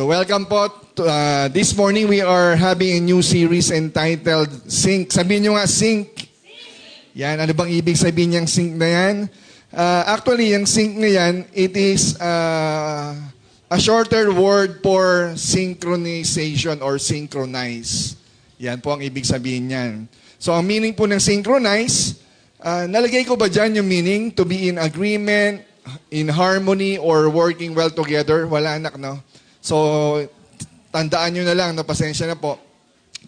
Welcome po. This morning we are having a new series entitled Sync. Sabihin nyo nga, Sync. Yan, ano bang ibig sabihin niyang sync na yan? Actually, yung sync na yan, it is a shorter word for synchronization or synchronize. Yan po ang ibig sabihin niyan. So, ang meaning po ng synchronize, nalagay ko ba dyan yung meaning? To be in agreement, in harmony, or working well together? Wala anak, no? So, tandaan nyo na lang, no? Pasensya na po.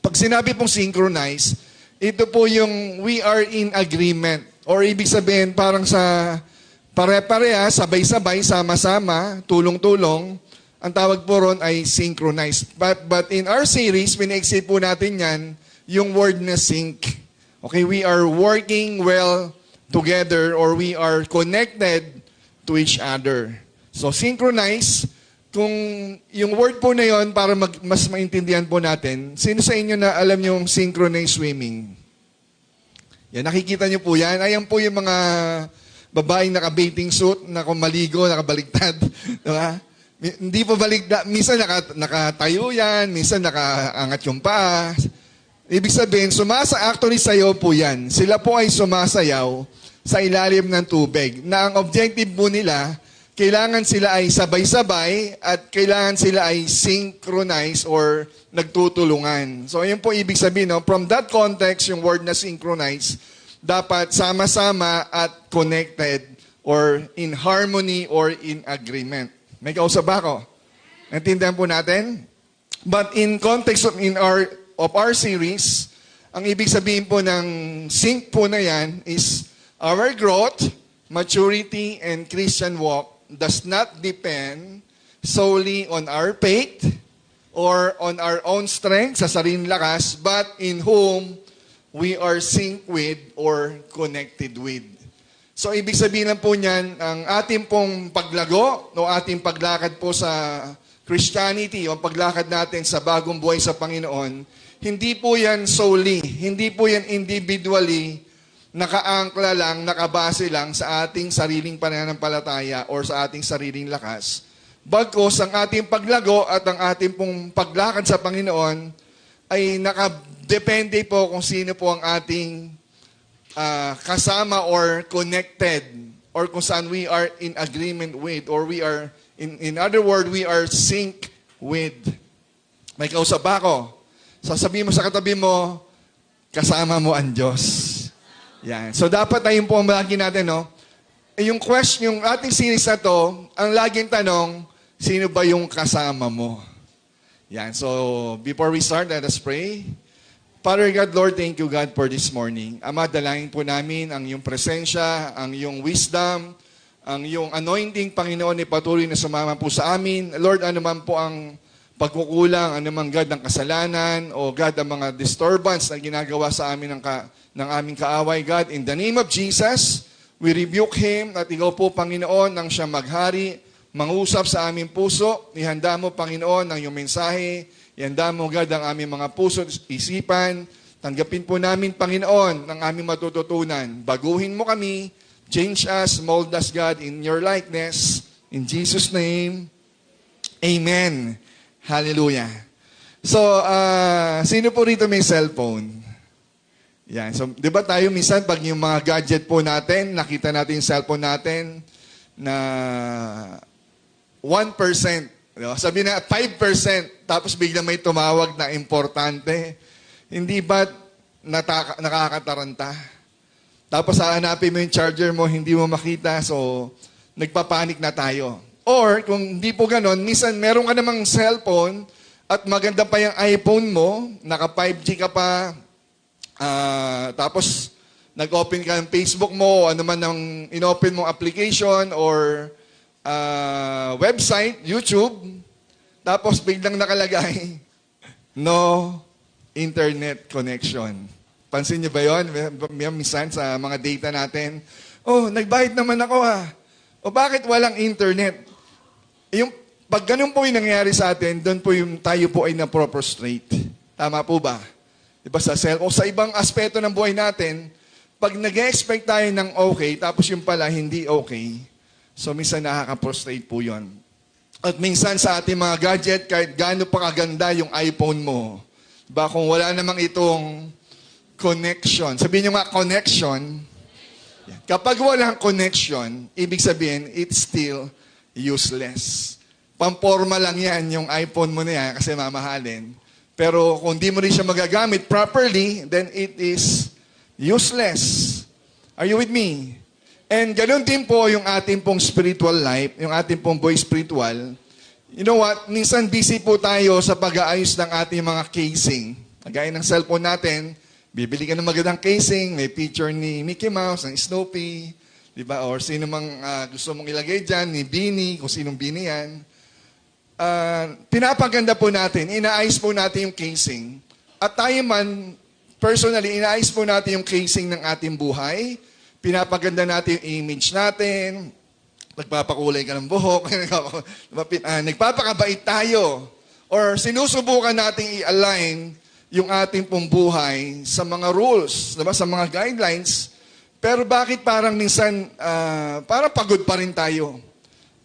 Pag sinabi pong synchronize, ito po yung we are in agreement. Or ibig sabihin, parang sa pare-pareha, sabay-sabay, sama-sama, tulong-tulong, ang tawag po ron ay synchronize. But in our series, pina-exit po natin yan, yung word na sync. Okay, we are working well together or we are connected to each other. So, synchronize, kung yung word po na yon para mas maintindihan po natin, sino sa inyo na alam yung synchronized swimming? Yan, nakikita nyo po yan. Ayan po yung mga babaeng naka-bathing suit, na kung maligo, nakabaligtad. Diba? Hindi po baligtad. Minsan nakatayo yan, minsan nakaangat yung paa. Ibig sabihin, actually sayaw po yan. Sila po ay sumasayaw sa ilalim ng tubig. Na ang objective po nila, kailangan sila ay sabay-sabay at kailangan sila ay synchronize or nagtutulungan. So, ayun po ibig sabihin, no? From that context, yung word na synchronize, dapat sama-sama at connected or in harmony or in agreement. May kausap ba ako? Naintindihan po natin? But in context of our series, ang ibig sabihin po ng sync po na yan is our growth, maturity, and Christian walk does not depend solely on our faith or on our own strength sa sariling lakas, but in whom we are synced with or connected with. So, ibig sabihin lang po niyan, ang ating pong paglago, o ating paglakad po sa Christianity, o paglakad natin sa bagong buhay sa Panginoon, hindi po yan solely, hindi po yan individually, nakaangkla lang, nakabase lang sa ating sariling pananampalataya or sa ating sariling lakas. Bagkus, ang ating paglago at ang ating pong paglakad sa Panginoon ay nakadepende po kung sino po ang ating kasama or connected or kung saan we are in agreement with or we are, in other words, we are sync with. May kausap ba ako? Sasabihin mo sa katabi mo, kasama mo ang Diyos. Yan. So, dapat ayun po ang lagi natin, no? Yung question, yung ating series na to, ang laging tanong, sino ba yung kasama mo? Yan. So, before we start, let us pray. Father God, Lord, thank you, God, for this morning. Ama, dalangin po namin ang iyong presensya, ang iyong wisdom, ang iyong anointing, Panginoon, patuloy na sumama po sa amin. Lord, ano man po ang pagkukulang, ano man, God, ng kasalanan, o God, ang mga disturbance na ginagawa sa amin ng aming kaaway, God. In the name of Jesus, we rebuke him at ikaw po, Panginoon, nang siya maghari, mangusap sa aming puso. Ihanda mo, Panginoon, ang iyong mensahe. Ihanda mo, God, ang aming mga puso at isipan. Tanggapin po namin, Panginoon, ang aming matututunan. Baguhin mo kami. Change us, mold us, God, in your likeness. In Jesus' name, Amen. Hallelujah. So, sino po rito may cellphone? Yan. So, di ba tayo minsan, pag yung mga gadget po natin, nakita natin yung cellphone natin na 1%, diba? Sabi na 5%, tapos biglang may tumawag na importante. Hindi ba nakakataranta? Tapos hahanapin mo yung charger mo, hindi mo makita, so nagpapanik na tayo. Or, kung hindi po ganon, minsan meron ka namang cellphone at maganda pa yung iPhone mo, naka 5G ka pa, tapos nag-open ka ng Facebook mo, ano man ang in-open mong application or website, YouTube, tapos biglang nakalagay, no internet connection. Pansin niyo ba yun? Minsan sa mga data natin, oh, nagbayad naman ako O bakit walang internet? Pag ganun po yung nangyayari sa atin, doon po yung tayo po ay na-prostrate. Tama po ba? Diba sa o sa ibang aspeto ng buhay natin, pag nag-expect tayo ng okay, tapos yung pala hindi okay, so minsan nakaka-prostrate po yun. At minsan sa ating mga gadget, kahit gaano pa kaganda yung iPhone mo, diba, kung wala namang itong connection, sabihin nyo nga connection, kapag walang connection, ibig sabihin, it's still useless. Pamporma lang yan, yung iPhone mo na yan, kasi mamahalin. Pero kung di mo rin siya magagamit properly, then it is useless. Are you with me? And ganun din po yung ating pong spiritual life, yung ating pong boy spiritual. You know what? Minsan busy po tayo sa pag-aayos ng ating mga casing. Gaya ng cellphone natin, bibili ka ng magandang casing, may picture ni Mickey Mouse, ng Snoopy, di ba? Or sino mang gusto mong ilagay dyan, ni Beanie, kung sinong Beanie yan. Pinapaganda po natin, inaayos po natin yung casing. At tayo man, personally, inaayos po natin yung casing ng ating buhay. Pinapaganda natin yung image natin, nagpapakulay ka ng buhok, nagpapakabait tayo. Or sinusubukan natin i-align yung ating pong buhay sa mga rules, diba? Sa mga guidelines. Pero bakit parang minsan, parang pagod pa rin tayo?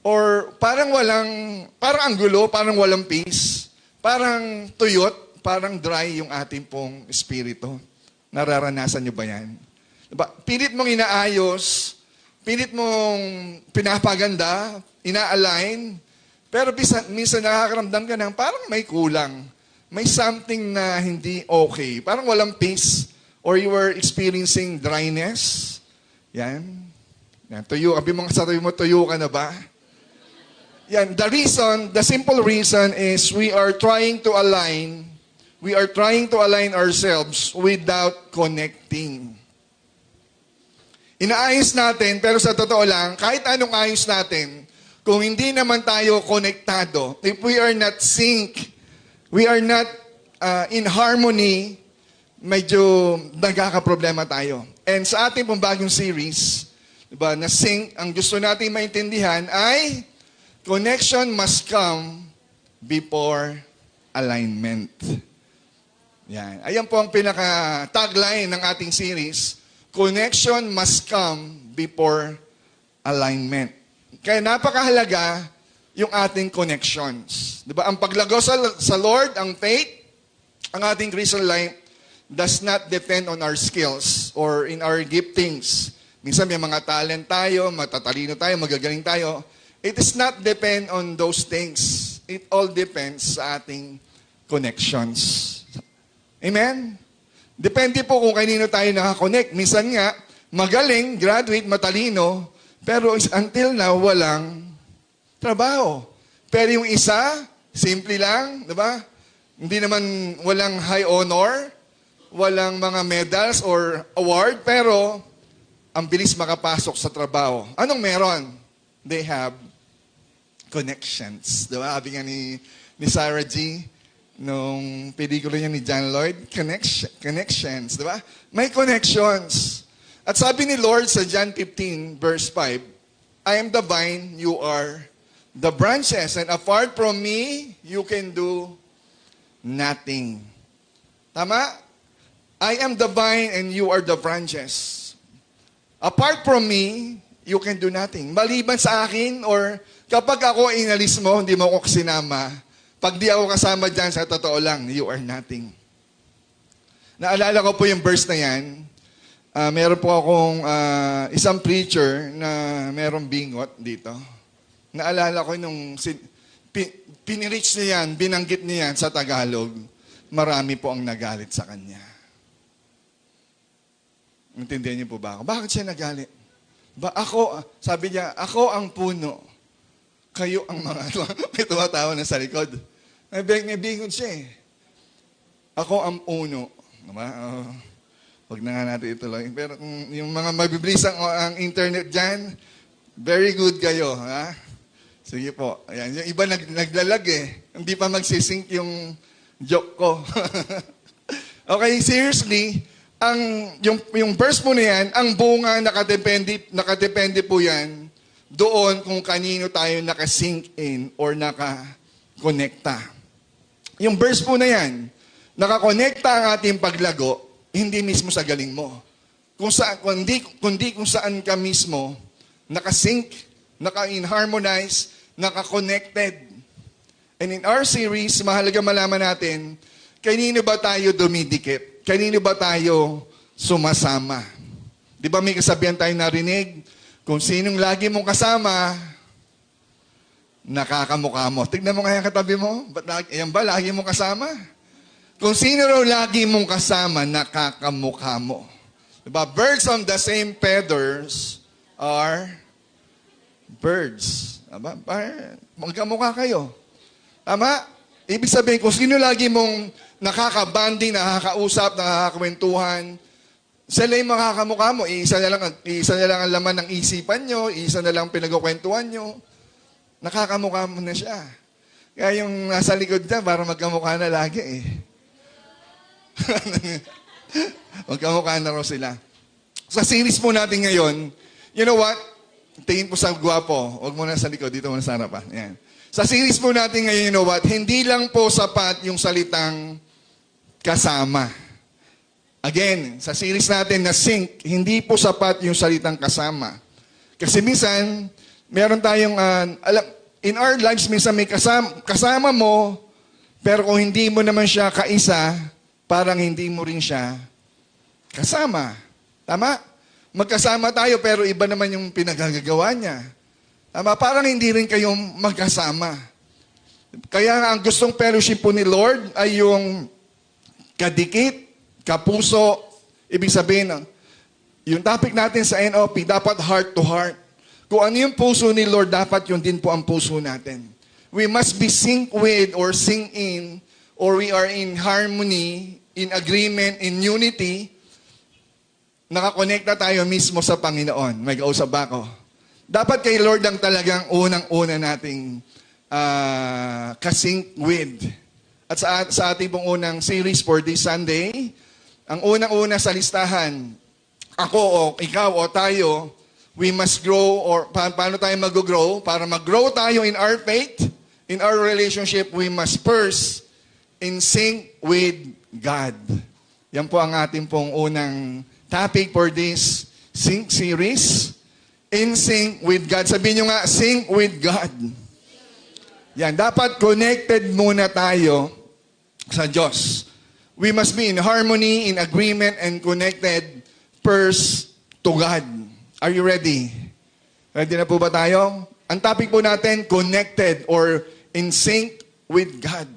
Or parang ang gulo, parang walang peace, parang tuyot, parang dry yung ating pong espiritu. Nararanasan nyo ba yan? Diba? Pilit mong inaayos, pilit mong pinapaganda, ina-align, pero minsan nakakaramdam ka ng parang may kulang. May something na hindi okay. Parang walang peace. Or you were experiencing dryness. Yan. Tuyo. Abi mga sabi mo, tuyo ka na ba? Yan. The simple reason is we are trying to align ourselves without connecting. Inaayos natin, pero sa totoo lang, kahit anong ayos natin, kung hindi naman tayo konektado, if we are not we are not in harmony, medyo nagkakaproblema tayo. And sa ating pong bagong series, diba, na sync, ang gusto natin maintindihan ay connection must come before alignment. Yan. Ayan po ang pinaka-tagline ng ating series. Connection must come before alignment. Kaya napakahalaga yung ating connections. Diba? Ang paglago sa Lord, ang faith, ang ating Christian life, does not depend on our skills or in our giftings. Minsan may mga talent tayo, matatalino tayo, magagaling tayo. It is not depend on those things. It all depends sa ating connections. Amen? Depende po kung kanino tayo nakakonect. Minsan nga, magaling, graduate, matalino, pero until now, walang trabaho. Pero yung isa, simple lang, di ba? Hindi naman walang high honor, walang mga medals or award, pero ang bilis makapasok sa trabaho. Anong meron? They have connections. Di ba? Sabi nga ni Sarah G., nung pelikula niya ni John Lloyd, connections, di ba? May connections. At sabi ni Lord sa John 15, verse 5, I am the vine, you are the branches, and apart from me, you can do nothing. Tama? I am the vine and you are the branches. Apart from me, you can do nothing. Maliban sa akin, or kapag ako inalis mo, hindi mo ako sinama, pag di ako kasama dyan, sa totoo lang, you are nothing. Naalala ko po yung verse na yan. Meron po akong isang preacher na merong bingot dito. Naalala ko nung pinirich niya yan, binanggit niya yan sa Tagalog, marami po ang nagalit sa kanya. Intindihan niyo po ba ako? Bakit siya nagalit? Sabi niya, ako ang puno. Kayo ang mga, may tumatawa na sa likod. May bingon siya eh. Ako ang uno. Diba? Huwag na nga natin ituloy. Pero yung mga mabibilis ang internet dyan, very good kayo. Ha? Sige po. Ayan. Yung iba naglalag eh. Hindi pa magsisync yung joke ko. Okay, seriously, yung verse mo na yan, ang bunga nakadepende po yan doon kung kanino tayo naka-sync in or naka-connecta. Yung verse po na yan, naka-connecta ang ating paglago, hindi mismo sa galing mo. Kundi kung saan ka mismo naka-sync, naka-inharmonize, naka-connected And in our series, mahalaga malaman natin, kanino ba tayo dumidikit? Kanino ba tayo sumasama? Di ba may kasabihan tayong narinig? Kung sinong lagi mong kasama, nakakamukha mo. Tignan mo nga yung katabi mo. Yan ba, lagi mong kasama? Kung sino raw lagi mong kasama, nakakamukha mo. Diba? Birds on the same feathers are birds. Diba? Magkamukha kayo. Tama? Ibig sabihin, kung sino lagi mong nakakabanding, nakakausap, nakakakwentuhan, sila yung makakamukha mo. Isa na lang ang laman ng isipan nyo, isa na lang pinagkukwentuhan nyo. Nakakamukha mo na siya. Kaya yung nasa likod dyan, para magkamukha na lagi eh. Magkamukha na raw sila. Sa series po natin ngayon, you know what? Tingin po sa gwapo. Huwag mo na sa likod. Dito mo na sa harapan. Yan. Sa series po natin ngayon, you know what? Hindi lang po sapat yung salitang kasama. Again, sa series natin na sync, hindi po sapat yung salitang kasama. Kasi minsan, meron tayong, in our lives, minsan may kasama mo, pero kung hindi mo naman siya kaisa, parang hindi mo rin siya kasama. Tama? Magkasama tayo, pero iba naman yung pinagagagawa niya. Tama? Parang hindi rin kayong magkasama. Kaya ang gustong fellowship po ni Lord ay yung kadikit, kapuso. Ibig sabihin, yung topic natin sa NOP, dapat heart to heart. Kung ano yung puso ni Lord, dapat yun din po ang puso natin. We must be sync with or sync in, or we are in harmony, in agreement, in unity. Nakakonekta tayo mismo sa Panginoon. May kausap ako. Dapat kay Lord ang talagang unang-una nating kasync with. At sa ating pong unang series for this Sunday, ang unang-una sa listahan, ako o ikaw o tayo, we must grow, or paano tayo mag-grow? Para mag-grow tayo in our faith, in our relationship, we must first in sync with God. Yan po ang ating pong unang topic for this sync series. In sync with God. Sabihin nyo nga, sync with God. Yan, dapat connected muna tayo sa Diyos. We must be in harmony, in agreement, and connected first to God. Are you ready? Ready na po ba tayo? Ang topic po natin, connected or in sync with God.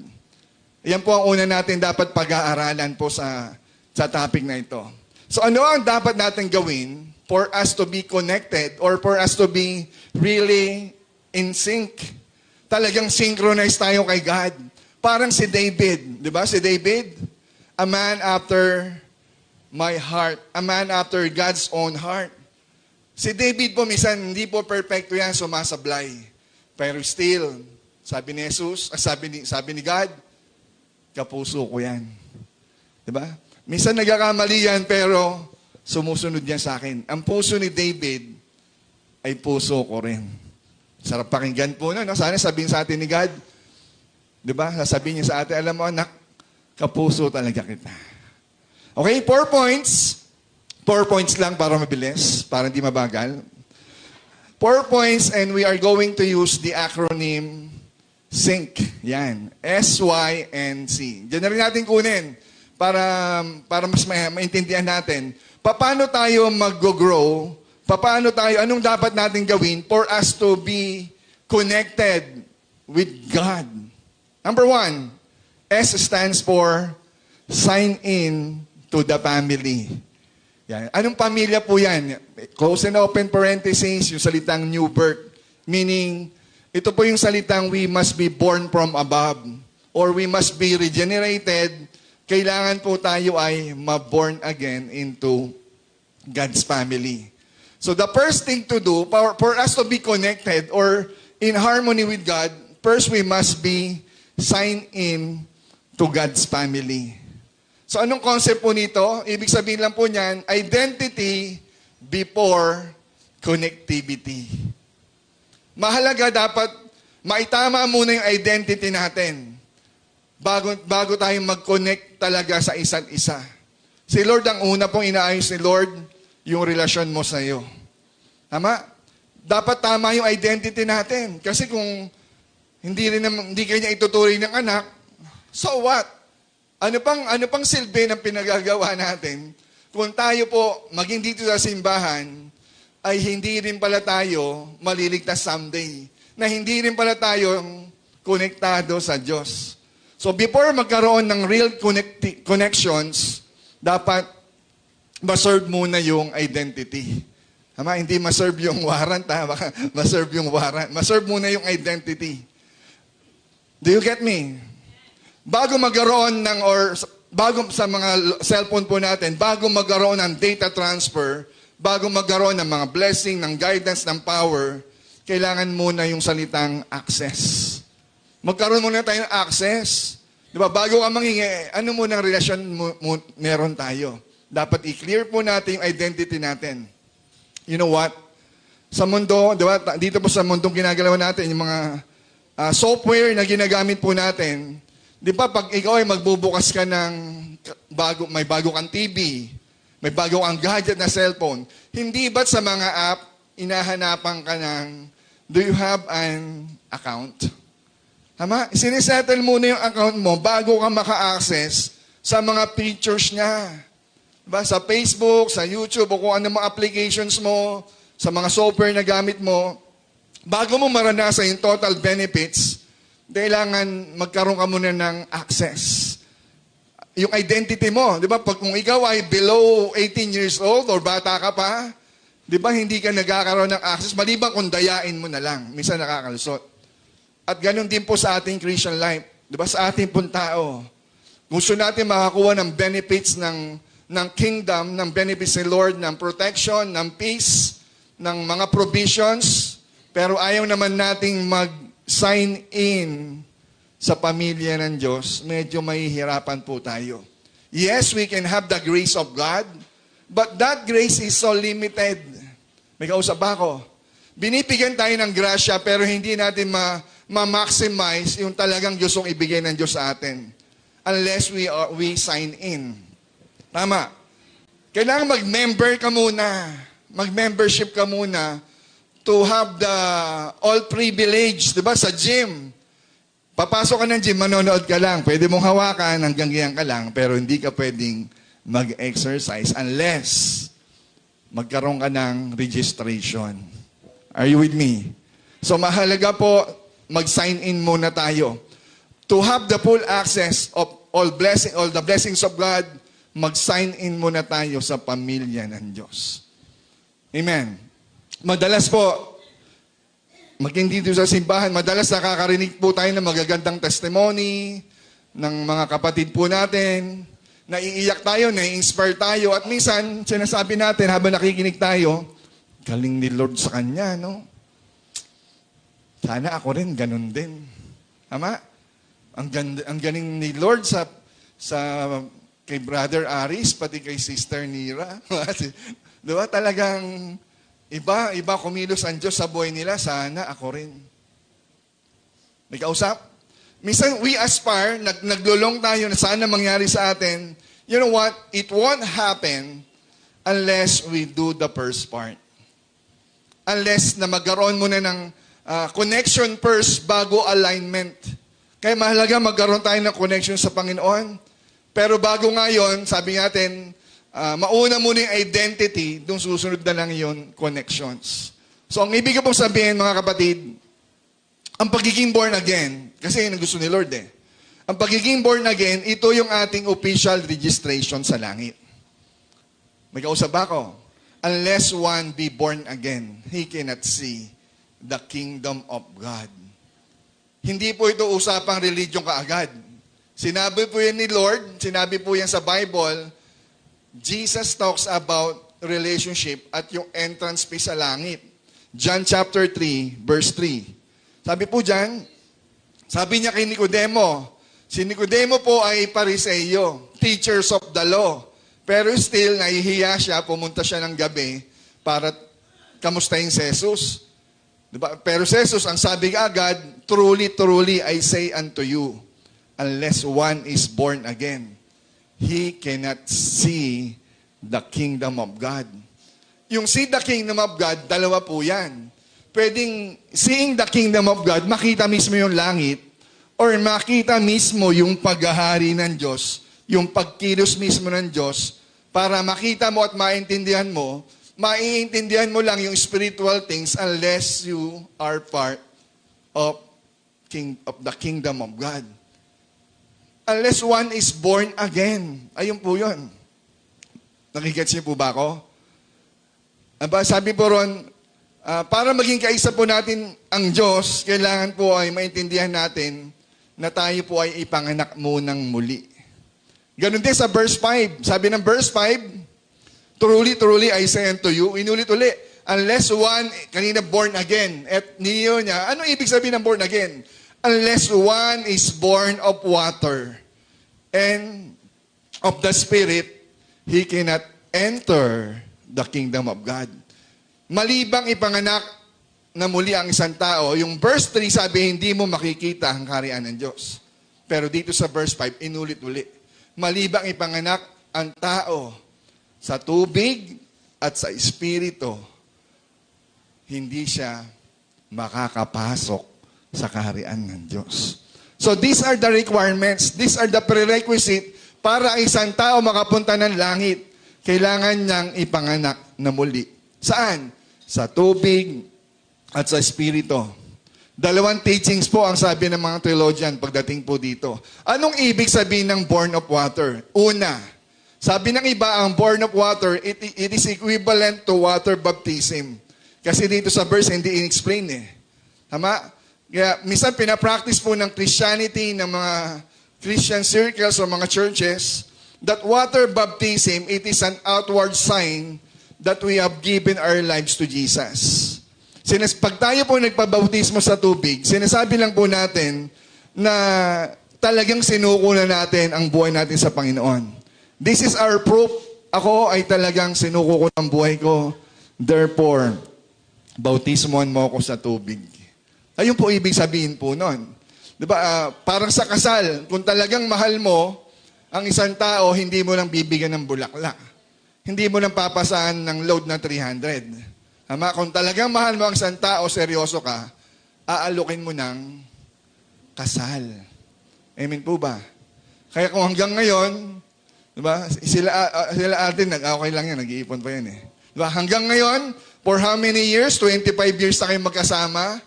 Yan po ang una natin dapat pag-aaralan po sa topic na ito. So ano ang dapat natin gawin for us to be connected or for us to be really in sync? Talagang synchronize tayo kay God. Parang si David, di ba? Si David, a man after my heart, a man after God's own heart. Si David po, minsan, hindi po perfecto yan, sumasablay. Pero still, sabi ni Jesus, sabi ni God, kapuso ko yan. Diba? Minsan nagkakamali yan, pero sumusunod yan sa akin. Ang puso ni David ay puso ko rin. Sarap pakinggan po na, no? Sana sabihin sa atin ni God, diba? Sasabihin niya sa atin, alam mo anak, kapuso talaga kita. Okay, 4 points. 4 points lang para mabilis, para hindi mabagal. 4 points and we are going to use the acronym SYNC. Yan. S-Y-N-C. Diyan na rin natin kunin para mas maintindihan natin. Paano tayo mag-grow? Anong dapat natin gawin for us to be connected with God? Number 1, S stands for sign in to the family. Yan. Anong pamilya po yan? Close and open parentheses, yung salitang new birth. Meaning, ito po yung salitang we must be born from above or we must be regenerated. Kailangan po tayo ay ma-born again into God's family. So the first thing to do, for us to be connected or in harmony with God, first we must be signed in to God's family. So anong concept po nito? Ibig sabihin lang po niyan, identity before connectivity. Mahalaga dapat maitama muna yung identity natin bago tayo mag-connect talaga sa isa't isa. Si Lord ang una pong inaayos ni Lord, yung relasyon mo sa iyo. Tama? Dapat tama yung identity natin. Kasi kung hindi kanya ituturing ng anak, so what? Ano pang silbi ng pinagagawa natin kung tayo po maging dito sa simbahan ay hindi rin pala tayo maliligtas someday, na hindi rin pala tayo konektado sa Diyos. So before magkaroon ng real connections, dapat ma-serve muna yung identity. Tama? Hindi ma-serve yung warrant, baka ma-serve yung warrant. Ma-serve muna yung identity. Do you get me? Bago magkaroon ng, bago sa mga cellphone po natin, bago magkaroon ng data transfer, bago magkaroon ng mga blessing, ng guidance, ng power, kailangan muna yung salitang access. Magkaroon muna tayo ng access. Di ba? Bago ka manghingi, ano muna ang relasyon meron tayo? Dapat i-clear po natin yung identity natin. You know what? Sa mundo, di ba? Dito po sa mundong ginagalaw natin, yung mga software na ginagamit po natin, di ba pag ikaw ay magbubukas ka ng may bago kang TV, may bago kang gadget na cellphone, hindi ba't sa mga app, inahanapan ka ng, do you have an account? Tama? Sinisettle muna yung account mo bago ka maka-access sa mga features niya. Diba? Sa Facebook, sa YouTube, o kung ano mga applications mo, sa mga software na gamit mo, bago mo maranasan yung total benefits, kailangan magkaroon ka muna ng access. Yung identity mo, di ba? Kung ikaw ay below 18 years old or bata ka pa, di ba hindi ka nagkakaroon ng access, maliban kung dayain mo na lang. Minsan nakakalusot. At ganun din po sa ating Christian life. Di ba? Sa ating pong tao. Gusto natin makakuha ng benefits ng kingdom, ng benefits ni Lord, ng protection, ng peace, ng mga provisions, pero ayaw naman nating mag-sign in sa pamilya ng Diyos, medyo mahihirapan po tayo. Yes, we can have the grace of God, but that grace is so limited. May kausap ako. Binibigyan tayo ng grasya, pero hindi natin ma-maximize yung talagang gustong ibigay ng Diyos sa atin. Unless we sign in. Tama. Kailangan mag-member ka muna. Mag-membership ka muna to have the all privilege, di ba, sa gym. Papasok ka ng gym, manonood ka lang. Pwede mong hawakan, hanggang ganyan ka lang, pero hindi ka pwedeng mag-exercise unless magkaroon ka ng registration. Are you with me? So mahalaga po, mag-sign in muna tayo. To have the full access of all the blessings of God, mag-sign in muna tayo sa pamilya ng Diyos. Amen. Madalas po, maging dito sa simbahan, madalas nakakarinig po tayo ng magagandang testimony ng mga kapatid po natin. Naiiyak tayo, nai-inspire tayo. At minsan, sinasabi natin habang nakikinig tayo, galing ni Lord sa kanya, no? Sana ako rin, ganun din. Tama? Ang galing ni Lord sa kay Brother Aris, pati kay Sister Nira. Diba? Talagang iba kumilos ang Diyos sa buhay nila. Sana ako rin. May kausap? Minsan, we aspire, naglulong tayo na sana mangyari sa atin. You know what? It won't happen unless we do the first part. Unless na magkaroon muna ng connection first bago alignment. Kaya mahalaga magkaroon tayo ng connection sa Panginoon. Pero bago nga yun, sabi natin, mauna muna yung identity, dun susunod na lang yung connections. So ang ibig ko pong sabihin, mga kapatid, ang pagiging born again, kasi yun ang gusto ni Lord eh. Ang pagiging born again, ito yung ating official registration sa langit. May kausap ako. Unless one be born again, he cannot see the kingdom of God. Hindi po ito usapang religion kaagad. Sinabi po yan ni Lord, sinabi po yan sa Bible, Jesus talks about relationship at yung entrance fee sa langit. John chapter 3, verse 3. Sabi po dyan, sabi niya kay Nicodemo, si Nicodemo po ay Pariseo, teachers of the law. Pero still, nahihiya siya, pumunta siya ng gabi para kamustahin si Jesus. Diba? Pero si Jesus, ang sabi agad, truly, truly, I say unto you, unless one is born again, he cannot see the kingdom of God. Yung see the kingdom of God, dalawa po yan. pwedeng seeing the kingdom of God, makita mismo yung langit, or makita mismo yung paghahari ng Diyos, yung pagkilos mismo ng Diyos, para makita mo at maintindihan mo, maiintindihan mo lang yung spiritual things unless you are part of the kingdom of God. Unless one is born again. Ayun po yun. Nakikets niyo po ba ako? Sabi po ron, para maging kaisa po natin ang Diyos, kailangan po ay maintindihan natin na tayo po ay ipanganak munang muli. Ganun din sa verse 5. Sabi ng verse 5, truly, truly, I say unto you, inulit-uli, unless one, kanina born again, at niyo niya, ano ibig sabihin ng born again? Unless one is born of water and of the Spirit, he cannot enter the kingdom of God. Malibang ipanganak na muli ang isang tao, yung verse 3 sabi, hindi mo makikita ang kaharian ng Diyos. Pero dito sa verse 5, inulit-uli. Malibang ipanganak ang tao sa tubig at sa espiritu, hindi siya makakapasok sa kaharian ng Diyos. So these are the requirements, these are the prerequisite para isang tao makapunta ng langit. Kailangan niyang ipanganak na muli. Saan? Sa tubig at sa espiritu. Dalawang teachings po ang sabi ng mga theologian pagdating po dito. Anong ibig sabihin ng born of water? Una, sabi ng iba, ang born of water, it is equivalent to water baptism. Kasi dito sa verse, hindi in-explain eh. Tama? Kaya, minsan pinapractice po ng Christianity, ng mga Christian circles o mga churches, that water baptism, it is an outward sign that we have given our lives to Jesus. Pag tayo po nagpabautismo sa tubig, sinasabi lang po natin na talagang sinuko na natin ang buhay natin sa Panginoon. This is our proof. Ako ay talagang sinuko ko ng buhay ko. Therefore, bautismoan mo ako sa tubig. Ayun po ibig sabihin po nun. Diba, parang sa kasal, kung talagang mahal mo ang isang tao, hindi mo lang bibigyan ng bulaklak. Hindi mo lang papasahan ng load na 300. Tama? Kung talagang mahal mo ang isang tao, seryoso ka, aalukin mo ng kasal. Amen po ba? Kaya kung hanggang ngayon, diba, sila atin, okay lang yan, nag-iipon pa yan eh. Diba, hanggang ngayon, for how many years? 25 years na kayo magkasama,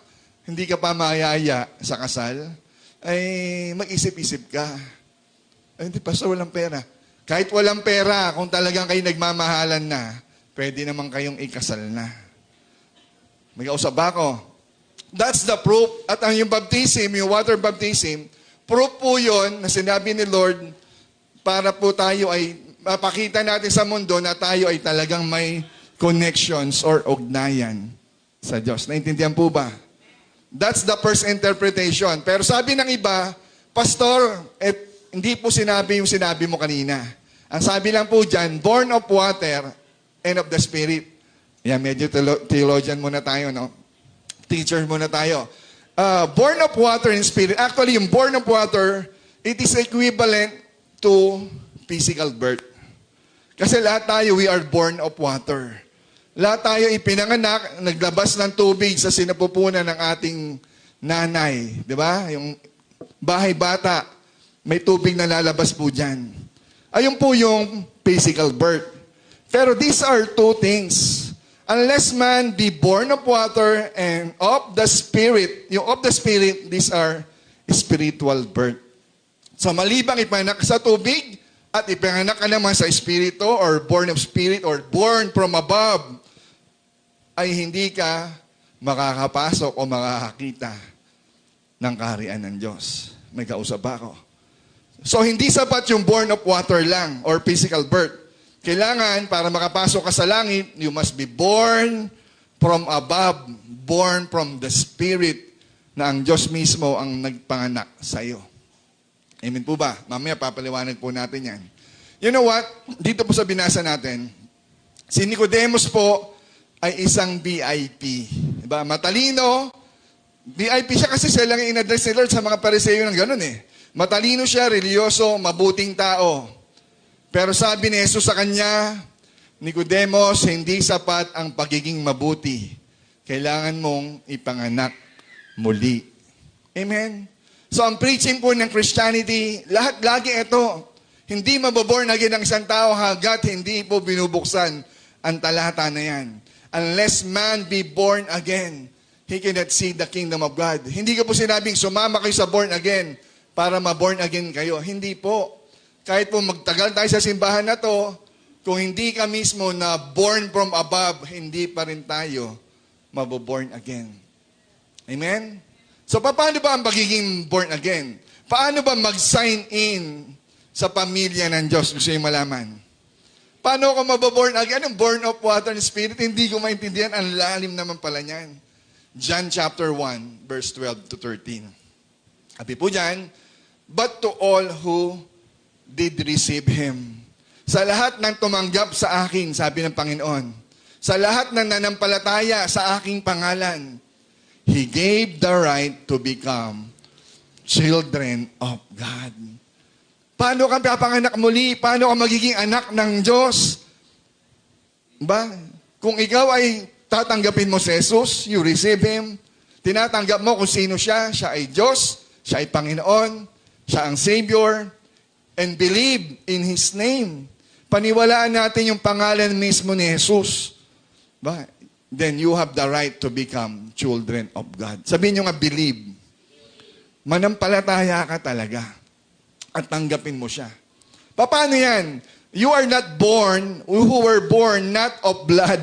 hindi ka pa mayaya sa kasal, ay mag-isip-isip ka. Ay, hindi, pastor, walang pera. Kahit walang pera, kung talagang kayo nagmamahalan na, pwede naman kayong ikasal na. May kausap ba ako? That's the proof. At ang yung baptism, yung water baptism, proof po yun na sinabi ni Lord para po tayo ay mapakita natin sa mundo na tayo ay talagang may connections or ugnayan sa Diyos. Naintindihan po ba? That's the first interpretation. Pero sabi ng iba, Pastor, hindi po sinabi yung sinabi mo kanina. Ang sabi lang po dyan, born of water and of the Spirit. Yan, medyo theologian muna tayo, no? Teacher muna tayo. Born of water and Spirit. Actually, yung born of water, it is equivalent to physical birth. Kasi lahat tayo, we are born of water. Lahat tayo ipinanganak, naglabas ng tubig sa sinapupunan ng ating nanay. Di ba? Yung bahay bata, may tubig na lalabas po dyan. Ayun po yung physical birth. Pero these are two things. Unless man be born of water and of the Spirit, yung of the Spirit, these are spiritual birth. So malibang ipanganak sa tubig at ipanganak ka naman sa Espiritu or born of Spirit or born from above, ay hindi ka makakapasok o makakakita ng kaharian ng Diyos. May kausap ba ako? So hindi sapat yung born of water lang or physical birth. Kailangan, para makapasok ka sa langit, you must be born from above, born from the Spirit, na ang Diyos mismo ang nagpanganak sa iyo. Amen po ba? Mamaya papaliwanag po natin yan. You know what? Dito po sa binasa natin, si Nicodemus po ay isang VIP. Diba? Matalino. VIP siya kasi siya lang in-address ni Lord sa mga Pariseo ng ganun eh. Matalino siya, religyoso, mabuting tao. Pero sabi ni Jesus sa kanya, Nicodemus, hindi sapat ang pagiging mabuti. kailangan mong ipanganak muli. Amen? So ang preaching po ng Christianity, lahat lagi ito, hindi mababorn again ang isang tao hanggat hindi po binubuksan ang talata na yan. Unless man be born again, he cannot see the kingdom of God. Hindi ko po sinabing sumama kayo sa born again para ma-born again kayo. Hindi po. Kahit po magtagal tayo sa simbahan na to, kung hindi ka mismo na born from above, hindi pa rin tayo maboborn again. Amen? So, paano ba ang pagiging born again? Paano ba mag-sign in sa pamilya ng Diyos? Gusto niyo malaman? Paano ako maboborn again? Anong born of water and spirit? Hindi ko maintindihan. Ang lalim naman pala niyan. John chapter 1, verse 12 to 13. Sabi po dyan, but to all who did receive Him. Sa lahat ng tumanggap sa akin, sabi ng Panginoon, sa lahat ng nanampalataya sa aking pangalan, He gave the right to become children of God. Paano ka papanganak muli? Paano ka magiging anak ng Diyos? Ba? Kung ikaw ay tatanggapin mo si Jesus, you receive Him, tinatanggap mo kung sino siya ay Diyos, siya ay Panginoon, siya ang Savior, and believe in His name. Paniwalaan natin yung pangalan mismo ni Jesus. Ba? Then you have the right to become children of God. Sabihin nyo nga, believe. Manampalataya ka talaga. At tanggapin mo siya. Paano yan? You are not born, who were born not of blood.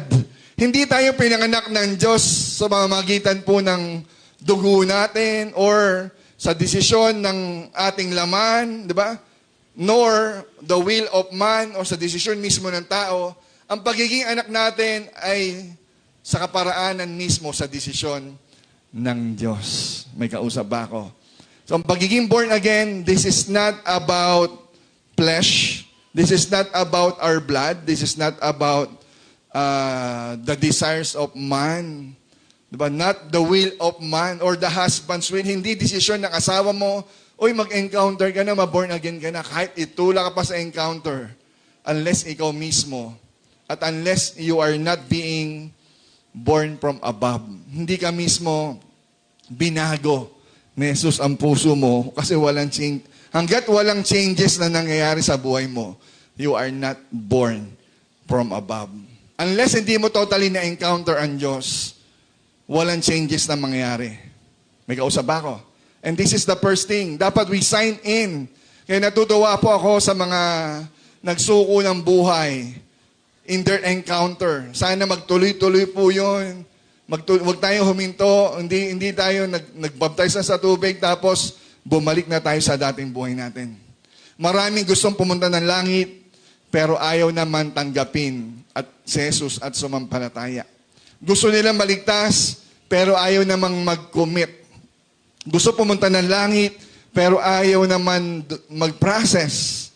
Hindi tayo pinanganak ng Diyos sa pamamagitan po ng dugo natin or sa desisyon ng ating laman, di ba? Nor the will of man o sa desisyon mismo ng tao. Ang pagiging anak natin ay sa kaparaanan mismo sa desisyon ng Diyos. May kausap ba ako? So, ang pagiging born again, this is not about flesh. This is not about our blood. This is not about the desires of man. Diba? Not the will of man or the husband's will. Hindi desisyon ng asawa mo, uy, mag-encounter ka na, ma-born again ka na. Kahit itula ka pa sa encounter, unless ikaw mismo, at unless you are not being born from above. Hindi ka mismo binago ni Jesus ang puso mo kasi hanggat walang changes na nangyayari sa buhay mo, you are not born from above. Unless hindi mo totally na-encounter ang Diyos, walang changes na mangyayari. May kausap ako. And this is the first thing. Dapat we sign in. Kaya natutuwa po ako sa mga nagsuko ng buhay in their encounter. Sana magtuloy-tuloy po yun. Huwag tayong huminto. Hindi tayo nagbaptize na sa tubig tapos bumalik na tayo sa dating buhay natin. Maraming gustong pumunta ng langit pero ayaw naman tanggapin at si Jesus at sumampalataya. Gusto nilang maligtas pero ayaw namang mag-commit. Gusto pumunta ng langit pero ayaw naman mag-process.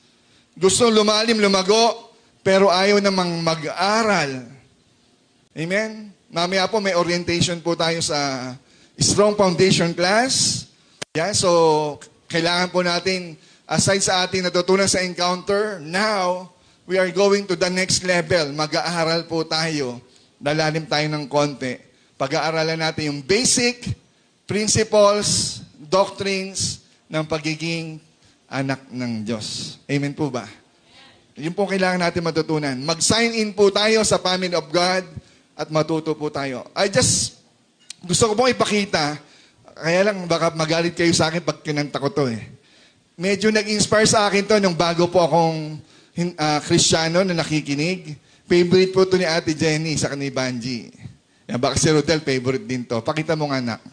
Gusto lumalim, lumago pero ayaw namang mag-aral. Amen? Mamaya po may orientation po tayo sa Strong Foundation class. Yeah, so kailangan po natin, aside sa ating natutunan sa encounter, now we are going to the next level. Mag-aaral po tayo. Dalalim tayo ng konti. Pag-aaralan natin yung basic principles, doctrines ng pagiging anak ng Diyos. Amen po ba? Yun po kailangan natin matutunan. Mag-sign in po tayo sa family of God at matuto po tayo. Gusto ko pong ipakita, kaya lang baka magalit kayo sa akin pag kinanta ko to eh. Medyo nag-inspire sa akin to nung bago po akong Kristiyano na nakikinig. Favorite po to ni Ate Jenny sa ni Banji. Yan, baka si Rodel, favorite din to. Pakita mo nga anak.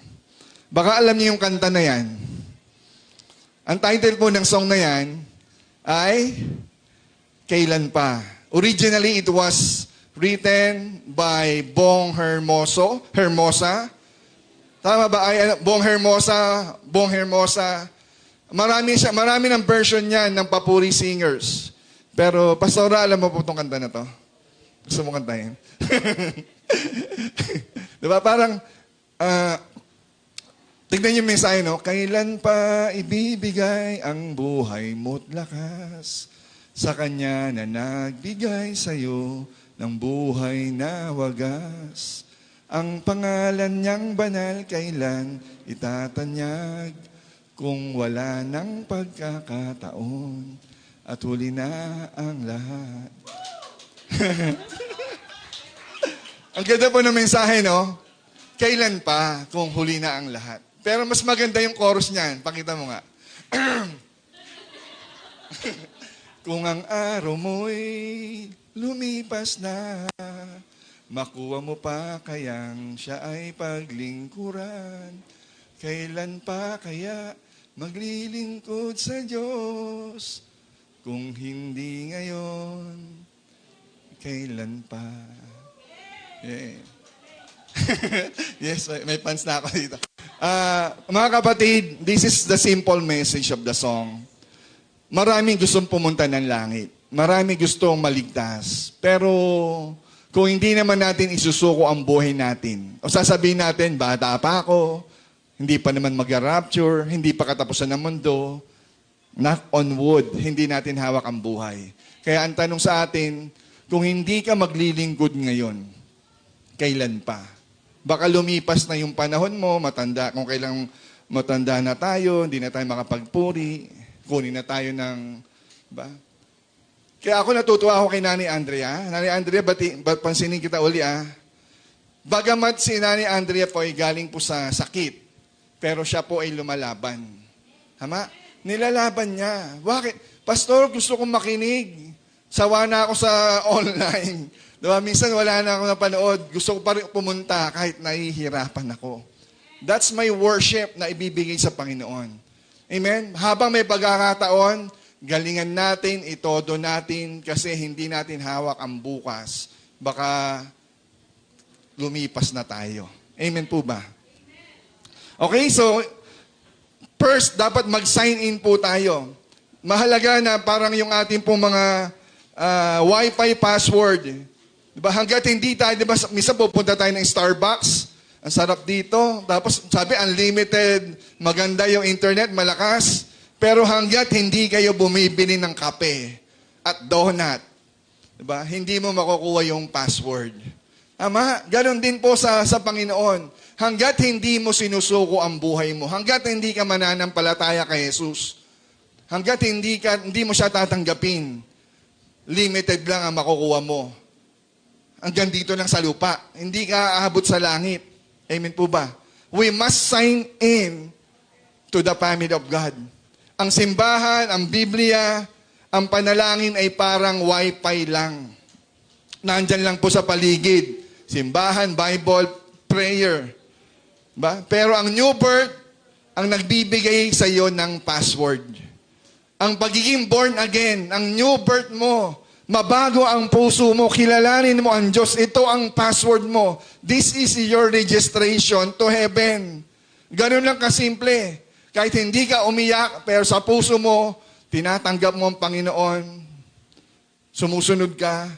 Baka alam niyo yung kanta na yan. Ang title po ng song na yan ay Kailan Pa. Originally, it was written by Bong Hermosa. Tama ba? Bong Hermosa. Marami ng version niyan ng papuri singers. Pero, Pastora, alam mo po itong kanta na to? Gusto mo kantahin? Diba? Parang, tignan yung mensahe, no? Kailan pa ibibigay ang buhay mo't lakas sa Kanya na nagbigay sa'yo ng buhay na wagas. Ang pangalan niyang banal kailan itatanyag, kung wala ng pagkakataon at huli na ang lahat. Ang ganda po ng mensahe, no? Kailan pa kung huli na ang lahat? Pero mas maganda yung chorus niyan. Pakita mo nga. Kung ang araw mo'y lumipas na, makuha mo pa kayang siya ay paglingkuran. Kailan pa kaya maglilingkod sa Diyos? Kung hindi ngayon, kailan pa? Yeah. Yes, may fans na ako dito. Mga kapatid, this is the simple message of the song. Maraming gustong pumunta ng langit. Maraming gustong maligtas. Pero kung hindi naman natin isusuko ang buhay natin, o sasabihin natin, bata pa ako, hindi pa naman mag-rapture, hindi pa katapusan ng mundo, knock on wood, hindi natin hawak ang buhay. Kaya ang tanong sa atin, kung hindi ka maglilingkod ngayon, kailan pa? Baka lumipas na yung panahon mo, matanda, kung kailang matanda na tayo, hindi na tayo makapagpuri, kunin na tayo ng, ba? Kaya ako natutuwa ako kay Nani Andrea. Nani Andrea, ba't pansinin kita uli Bagamat si Nani Andrea po ay galing po sa sakit, pero siya po ay lumalaban. Tama? Nilalaban niya. Bakit? Pastor, gusto kong makinig. Sawa na ako sa online. Diba? Minsan wala na ako napanood. Gusto ko pa rin pumunta kahit nahihirapan ako. That's my worship na ibibigay sa Panginoon. Amen? Habang may pagkakataon, galingan natin, itodo natin, kasi hindi natin hawak ang bukas. Baka lumipas na tayo. Amen po ba? Okay, so, first, dapat mag-sign in po tayo. Mahalaga na parang yung ating pong mga Wi-Fi password. Diba? Hanggat hindi tayo, diba, minsan pupunta tayo ng Starbucks, ang sarap dito. Tapos sabi, unlimited, maganda yung internet, malakas. Pero hanggat hindi kayo bumibili ng kape at donut, diba? Hindi mo makukuha yung password. Ama, ganun din po sa Panginoon. Hanggat hindi mo sinusuko ang buhay mo, hanggat hindi ka mananampalataya kay Jesus, hanggat hindi mo siya tatanggapin, limited lang ang makukuha mo. Hanggang dito lang sa lupa. Hindi ka aabot sa langit. Amen po ba? We must sign in to the family of God. Ang simbahan, ang Biblia, ang panalangin ay parang wifi lang. Nandyan lang po sa paligid. Simbahan, Bible, prayer. Ba? Pero ang new birth, ang nagbibigay sa iyo ng password. Ang pagiging born again, ang new birth mo, mabago ang puso mo, kilalanin mo ang Diyos. Ito ang password mo. This is your registration to heaven. Ganun lang kasimple. Kahit hindi ka umiyak, pero sa puso mo, tinatanggap mo ang Panginoon, sumusunod ka,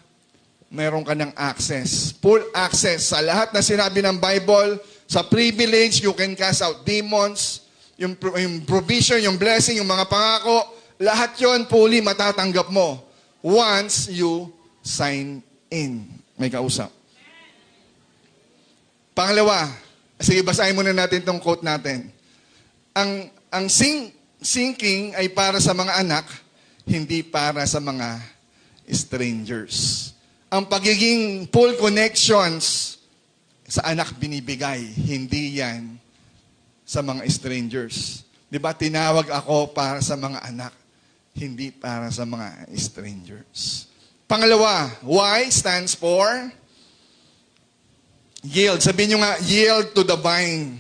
meron ka ng access. Full access sa lahat na sinabi ng Bible, sa privilege, you can cast out demons, yung provision, yung blessing, yung mga pangako, lahat yon fully matatanggap mo once you sign in. May kausap. Pangalawa, sige, basahin muna natin itong quote natin. Ang sinking ay para sa mga anak, hindi para sa mga strangers. Ang pagiging full connections sa anak binibigay, hindi yan sa mga strangers. Di ba, tinawag ako para sa mga anak, hindi para sa mga strangers. Pangalawa, Y stands for yield. Sabihin nyo nga, yield to the vine.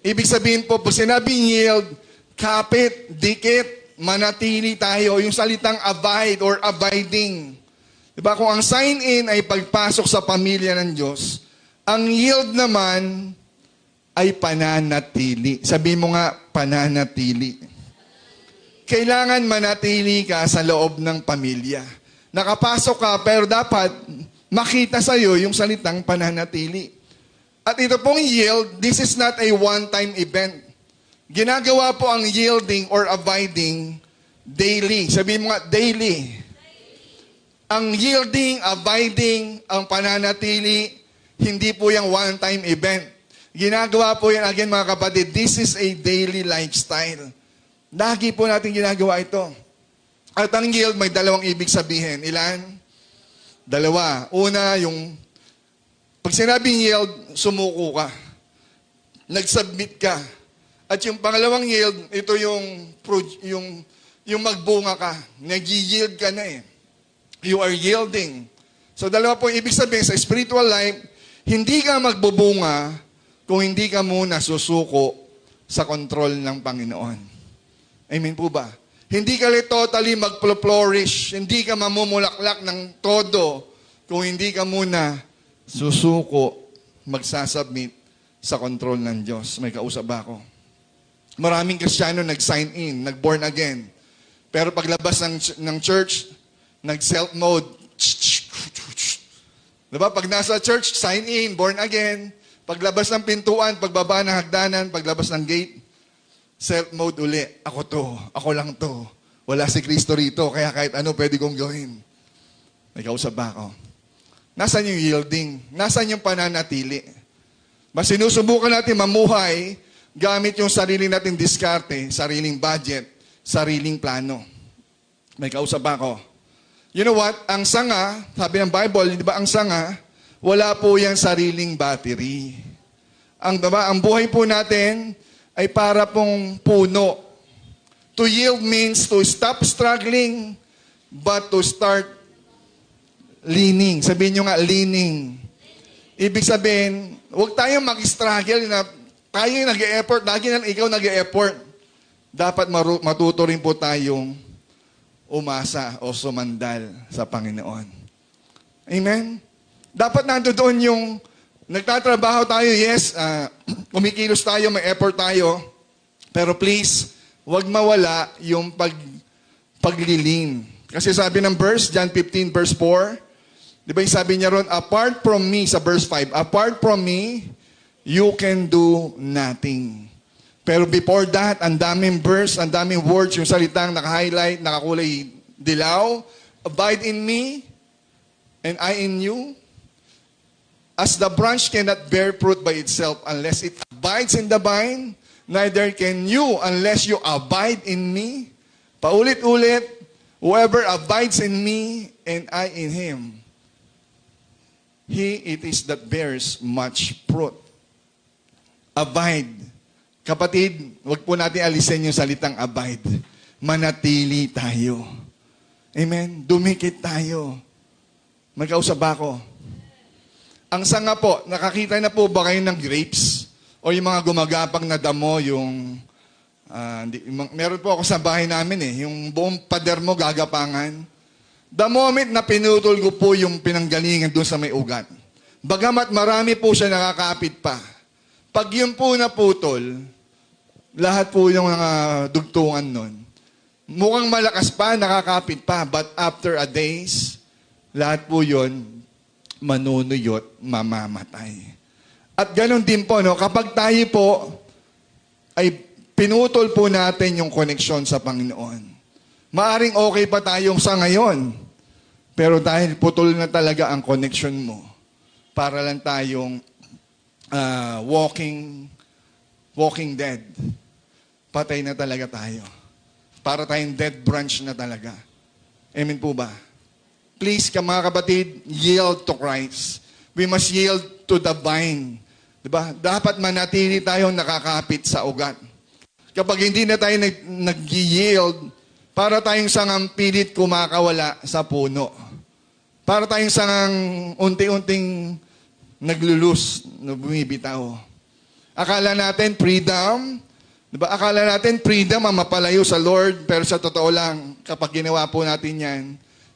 Ibig sabihin po, pag sinabing yield, kapit, dikit, manatili tayo. Yung salitang abide or abiding. Diba? Kung ang sign-in ay pagpasok sa pamilya ng Diyos, ang yield naman ay pananatili. Sabihin mo nga, pananatili. Kailangan manatili ka sa loob ng pamilya. Nakapasok ka, pero dapat makita sa'yo yung salitang pananatili. At ito pong yield, this is not a one-time event. Ginagawa po ang yielding or abiding daily. Sabihin mo nga, daily. Ang yielding, abiding, ang pananatili, Hindi po yung one-time event. Ginagawa po yan, again mga kapatid, this is a daily lifestyle. Lagi po natin ginagawa ito. At ang yield may dalawang ibig sabihin. Ilan? Dalawa. Una, yung pag sinabing yield, sumuko ka. Nag-submit ka. At yung pangalawang yield, ito yung magbunga ka. Nag-yield ka na eh. You are yielding. So dalawa po ibig sabihin sa spiritual life, hindi ka magbubunga kung hindi ka muna susuko sa kontrol ng Panginoon. Amen po ba? Hindi ka totally mag-flourish, hindi ka mamumulaklak ng todo kung hindi ka muna susuko, magsasubmit sa kontrol ng Diyos. May kausap ba ako? Maraming Kristiyano nag-sign in, nag-born again. Pero paglabas ng church, nag-self mode. Diba? Pag nasa church, sign in, born again. Paglabas ng pintuan, pagbaba ng hagdanan, paglabas ng gate, self mode uli. Ako to, ako lang to. Wala si Kristo rito, kaya kahit ano pwede kong gawin. May kausap ba ako? Nasaan yung yielding? Nasaan yung pananatili? Mas sinusubukan natin mamuhay gamit yung sarili natin diskarte, sariling budget, sariling plano. May kausap ba ako? You know what? Ang sanga, sabi ng Bible, di ba ang sanga, wala po yung sariling battery. Ang buhay po natin ay para pong puno. To yield means to stop struggling, but to start leaning. Sabihin nyo nga, leaning. Ibig sabihin, huwag tayong mag-struggle na tayo yung nag-e-effort, lagi na ikaw nag-e-effort. Dapat matuto rin po tayong umasa o sumandal sa Panginoon. Amen? Dapat nandoon yung nagtatrabaho tayo, yes, kumikilos tayo, may effort tayo, pero please, huwag mawala yung paglilin. Kasi sabi ng verse, John 15 verse 4, di ba yung sabi niya ron, apart from me, sa verse 5, apart from me, you can do nothing. Pero before that, ang daming verse, ang daming words, yung salitang naka-highlight, nakakulay dilaw. Abide in me, and I in you. As the branch cannot bear fruit by itself unless it abides in the vine, neither can you unless you abide in me. Paulit-ulit, whoever abides in me, and I in him, he it is that bears much fruit. Abide. Kapatid, wag po natin alisin yung salitang abide. Manatili tayo. Amen? Dumikit tayo. Magkausap ako. Ang sanga po, nakakita na po ba kayo ng grapes? O yung mga gumagapang na damo, meron po ako sa bahay namin yung buong pader mo gagapangan. The moment na pinutol ko po yung pinanggalingan doon sa may ugat, bagamat marami po siya nakakapit pa, pag yun po naputol, lahat po yung dugtungan nun, mukhang malakas pa, nakakapit pa, but after a days, lahat po yun, manunuyot, mamamatay. At ganun din po, kapag tayo po ay pinutol po natin yung koneksyon sa Panginoon. Maaring okay pa tayong sa ngayon, pero dahil putol na talaga ang koneksyon mo, para lang tayong walking dead. Patay na talaga tayo. Para tayong dead branch na talaga. Amen po ba? Please, mga kapatid, yield to Christ. We must yield to the vine. Diba? Dapat manatili tayong nakakapit sa ugat. Kapag hindi na tayo nag-yield, para tayong sangang pilit kumakawala sa puno. Para tayong sangang unti-unting naglulus, bumibitaw. Akala natin freedom, diba? Akala natin freedom ang mapalayo sa Lord, pero sa totoo lang, kapag ginawa po natin yan,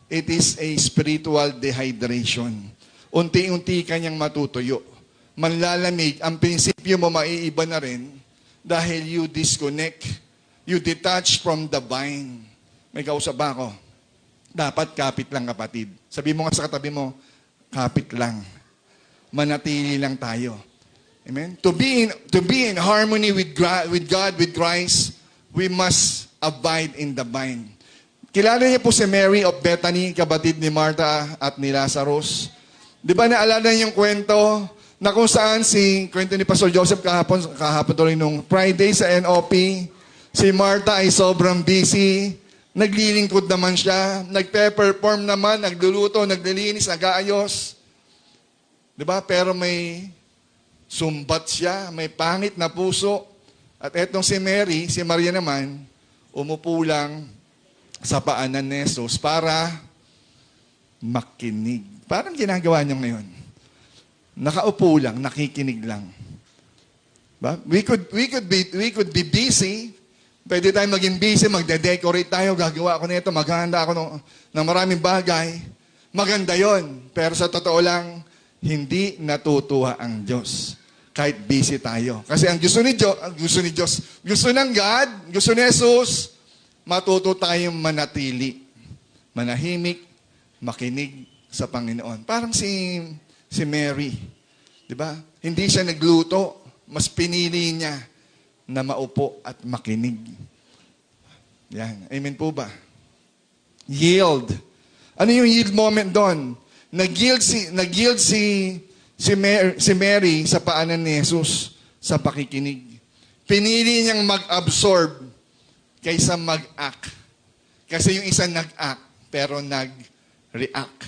it is a spiritual dehydration. Unti-unti kanyang matutuyo. Manlalamig, ang prinsipyo mo maiiba na rin dahil you disconnect, you detach from the vine. May kausap ba ako? Dapat kapit lang, kapatid. Sabi mo nga sa katabi mo, kapit lang. Manatili lang tayo. Amen? To be in harmony with God, with Christ, we must abide in the vine. Kilala niyo po si Mary of Bethany, kapatid ni Martha at ni Lazarus. Di ba naalala niyo yung kwento? na kung saan kwento ni Pastor Joseph kahapon tuloy nung Friday sa NOP, si Martha ay sobrang busy, naglilingkod naman siya, nagpe-perform naman, nagluluto, naglilinis, nag-aayos. Diba? Pero may sumbat siya, may pangit na puso. At etong si Mary, si Maria naman, umupo lang sa paanan ni Jesus para makinig. Parang ginagawa niya ngayon. Nakaupo lang, nakikinig lang. Ba? We could be busy. Pwede tayong maging busy, magde-decorate tayo, gagawa ako nito, maghahanda ako ng maraming bagay. Maganda yon. Pero sa totoo lang, hindi natutuwa ang Diyos. Kahit busy tayo. Kasi ang gusto ng God, gusto ni Jesus, matuto tayong manatili, manahimik, makinig sa Panginoon. Parang si Mary, di ba? Hindi siya nagluto, mas pinili niya na maupo at makinig. Yan. Amen po ba? Yield. Ano yung yield moment doon? Nag-yield si Mary sa paanan ni Jesus sa pakikinig. Pinili niyang mag-absorb kaysa mag-act. Kasi yung isa nag-act, pero nag-react.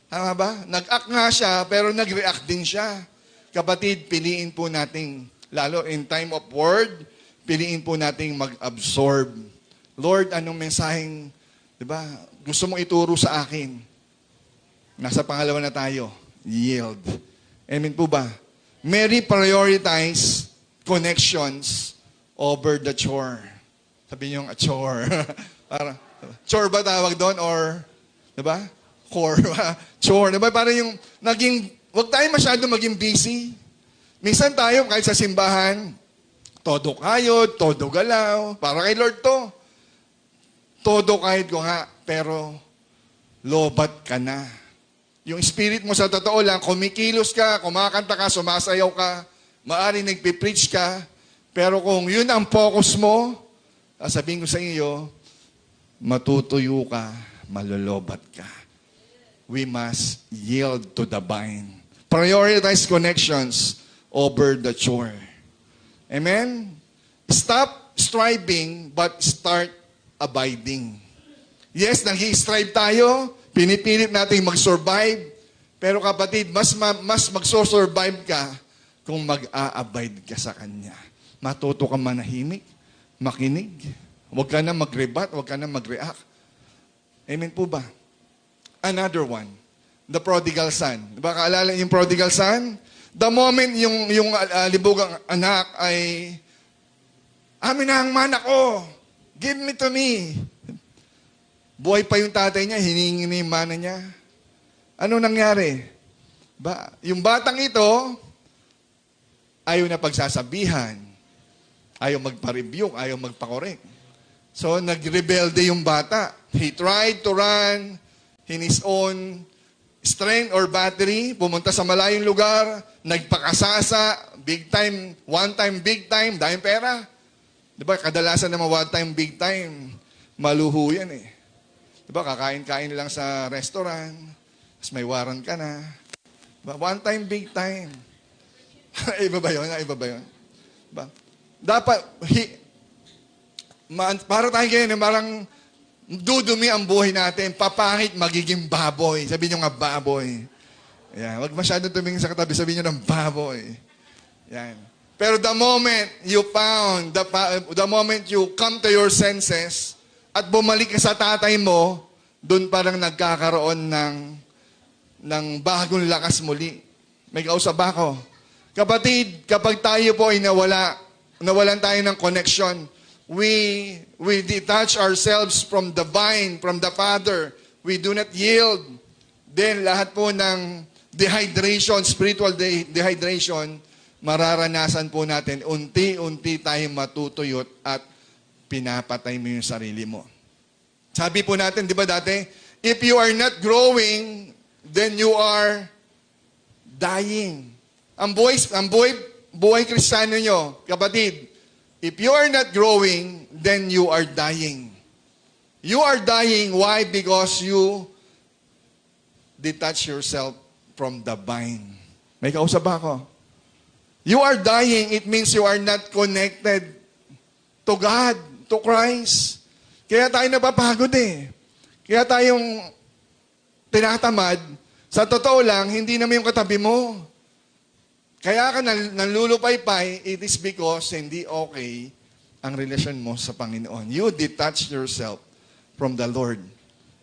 Tama ba? Nag-act nga siya, pero nag-react din siya. Kapatid, piliin po nating, lalo in time of word, piliin po nating mag-absorb. Lord, anong mensaheng, di ba, gusto mong ituro sa akin? Nasa pangalawa na tayo, yield. Amen po ba? Mary prioritized connections over the chore. Sabi niyo yung chore. Chore ba tawag doon? Or, di ba? Core ba? Chore. Di ba? Parang yung huwag tayo masyado maging busy. Minsan tayo, kahit sa simbahan, todo kayod, todo galaw. Para kay Lord to. Todo kayod ko nga, pero lobat ka na. Yung spirit mo sa totoo lang, kumikilos ka, kumakanta ka, sumasayaw ka, maaring nagpipreach ka, pero kung yun ang focus mo, sabihin ko sa iyo, matutuyo ka, malolobat ka. We must yield to the vine. Prioritize connections over the chore. Amen? Stop striving, but start abiding. Yes, nag-i-strive tayo, pinipilit natin mag-survive, pero kapatid, mas magso-survive ka kung mag-a-abide ka sa Kanya. Matuto ka manahimik, makinig. Huwag ka na mag-rebat, huwag ka na mag-react. Amen po ba? Another one, the prodigal son. Diba kaalala yung prodigal son? The moment yung libugang anak ay, amin na ang mana ko, give me to me. Buhay pa yung tatay niya, hiningi niya yung mana niya. Ano nangyari? Yung batang ito, ayaw na pagsasabihan, ayaw magpa-rebuke, ayaw magpa-correct. So, nagrebelde yung bata. He tried to run in his own strength or battery, pumunta sa malayong lugar, nagpakasasa, big time, one time, big time, dahil pera. Diba, kadalasan naman one time, big time, maluho yan eh. Diba, kakain-kain lang sa restaurant, tapos may warrant ka na. Diba, one time, big time. Iba ba yun? Iba ba yun? Diba? Dapat, para tayo ngayon, parang dudumi ang buhay natin, papangit, magiging baboy. Sabi nyo nga, baboy. Yan. Huwag masyado tumingin sa katabi, sabi nyo ng baboy. Yan. Pero the moment you come to your senses, at bumalik ka sa tatay mo, doon parang nagkakaroon ng bagong lakas muli. May kausap ako. Kapatid, kapag tayo po ay nawalan tayo ng connection, we detach ourselves from the vine, from the Father. We do not yield. Then lahat po ng dehydration, spiritual dehydration, mararanasan po natin. Unti-unti tayong matutuyot at pinapatay mo yung sarili mo. Sabi po natin, di ba dati, if you are not growing, then you are dying. Ang buhay Kristiyano nyo, kapatid, if you are not growing, then you are dying. You are dying. Why? Because you detach yourself from the vine. May kausap ba ako? You are dying, it means you are not connected to God, to Christ. Kaya tayo napapagod eh. Kaya tayong tinatamad, sa totoo lang, hindi naman yung katabi mo. Kaya ka nanlulupaypay, it is because hindi okay ang relasyon mo sa Panginoon. You detach yourself from the Lord.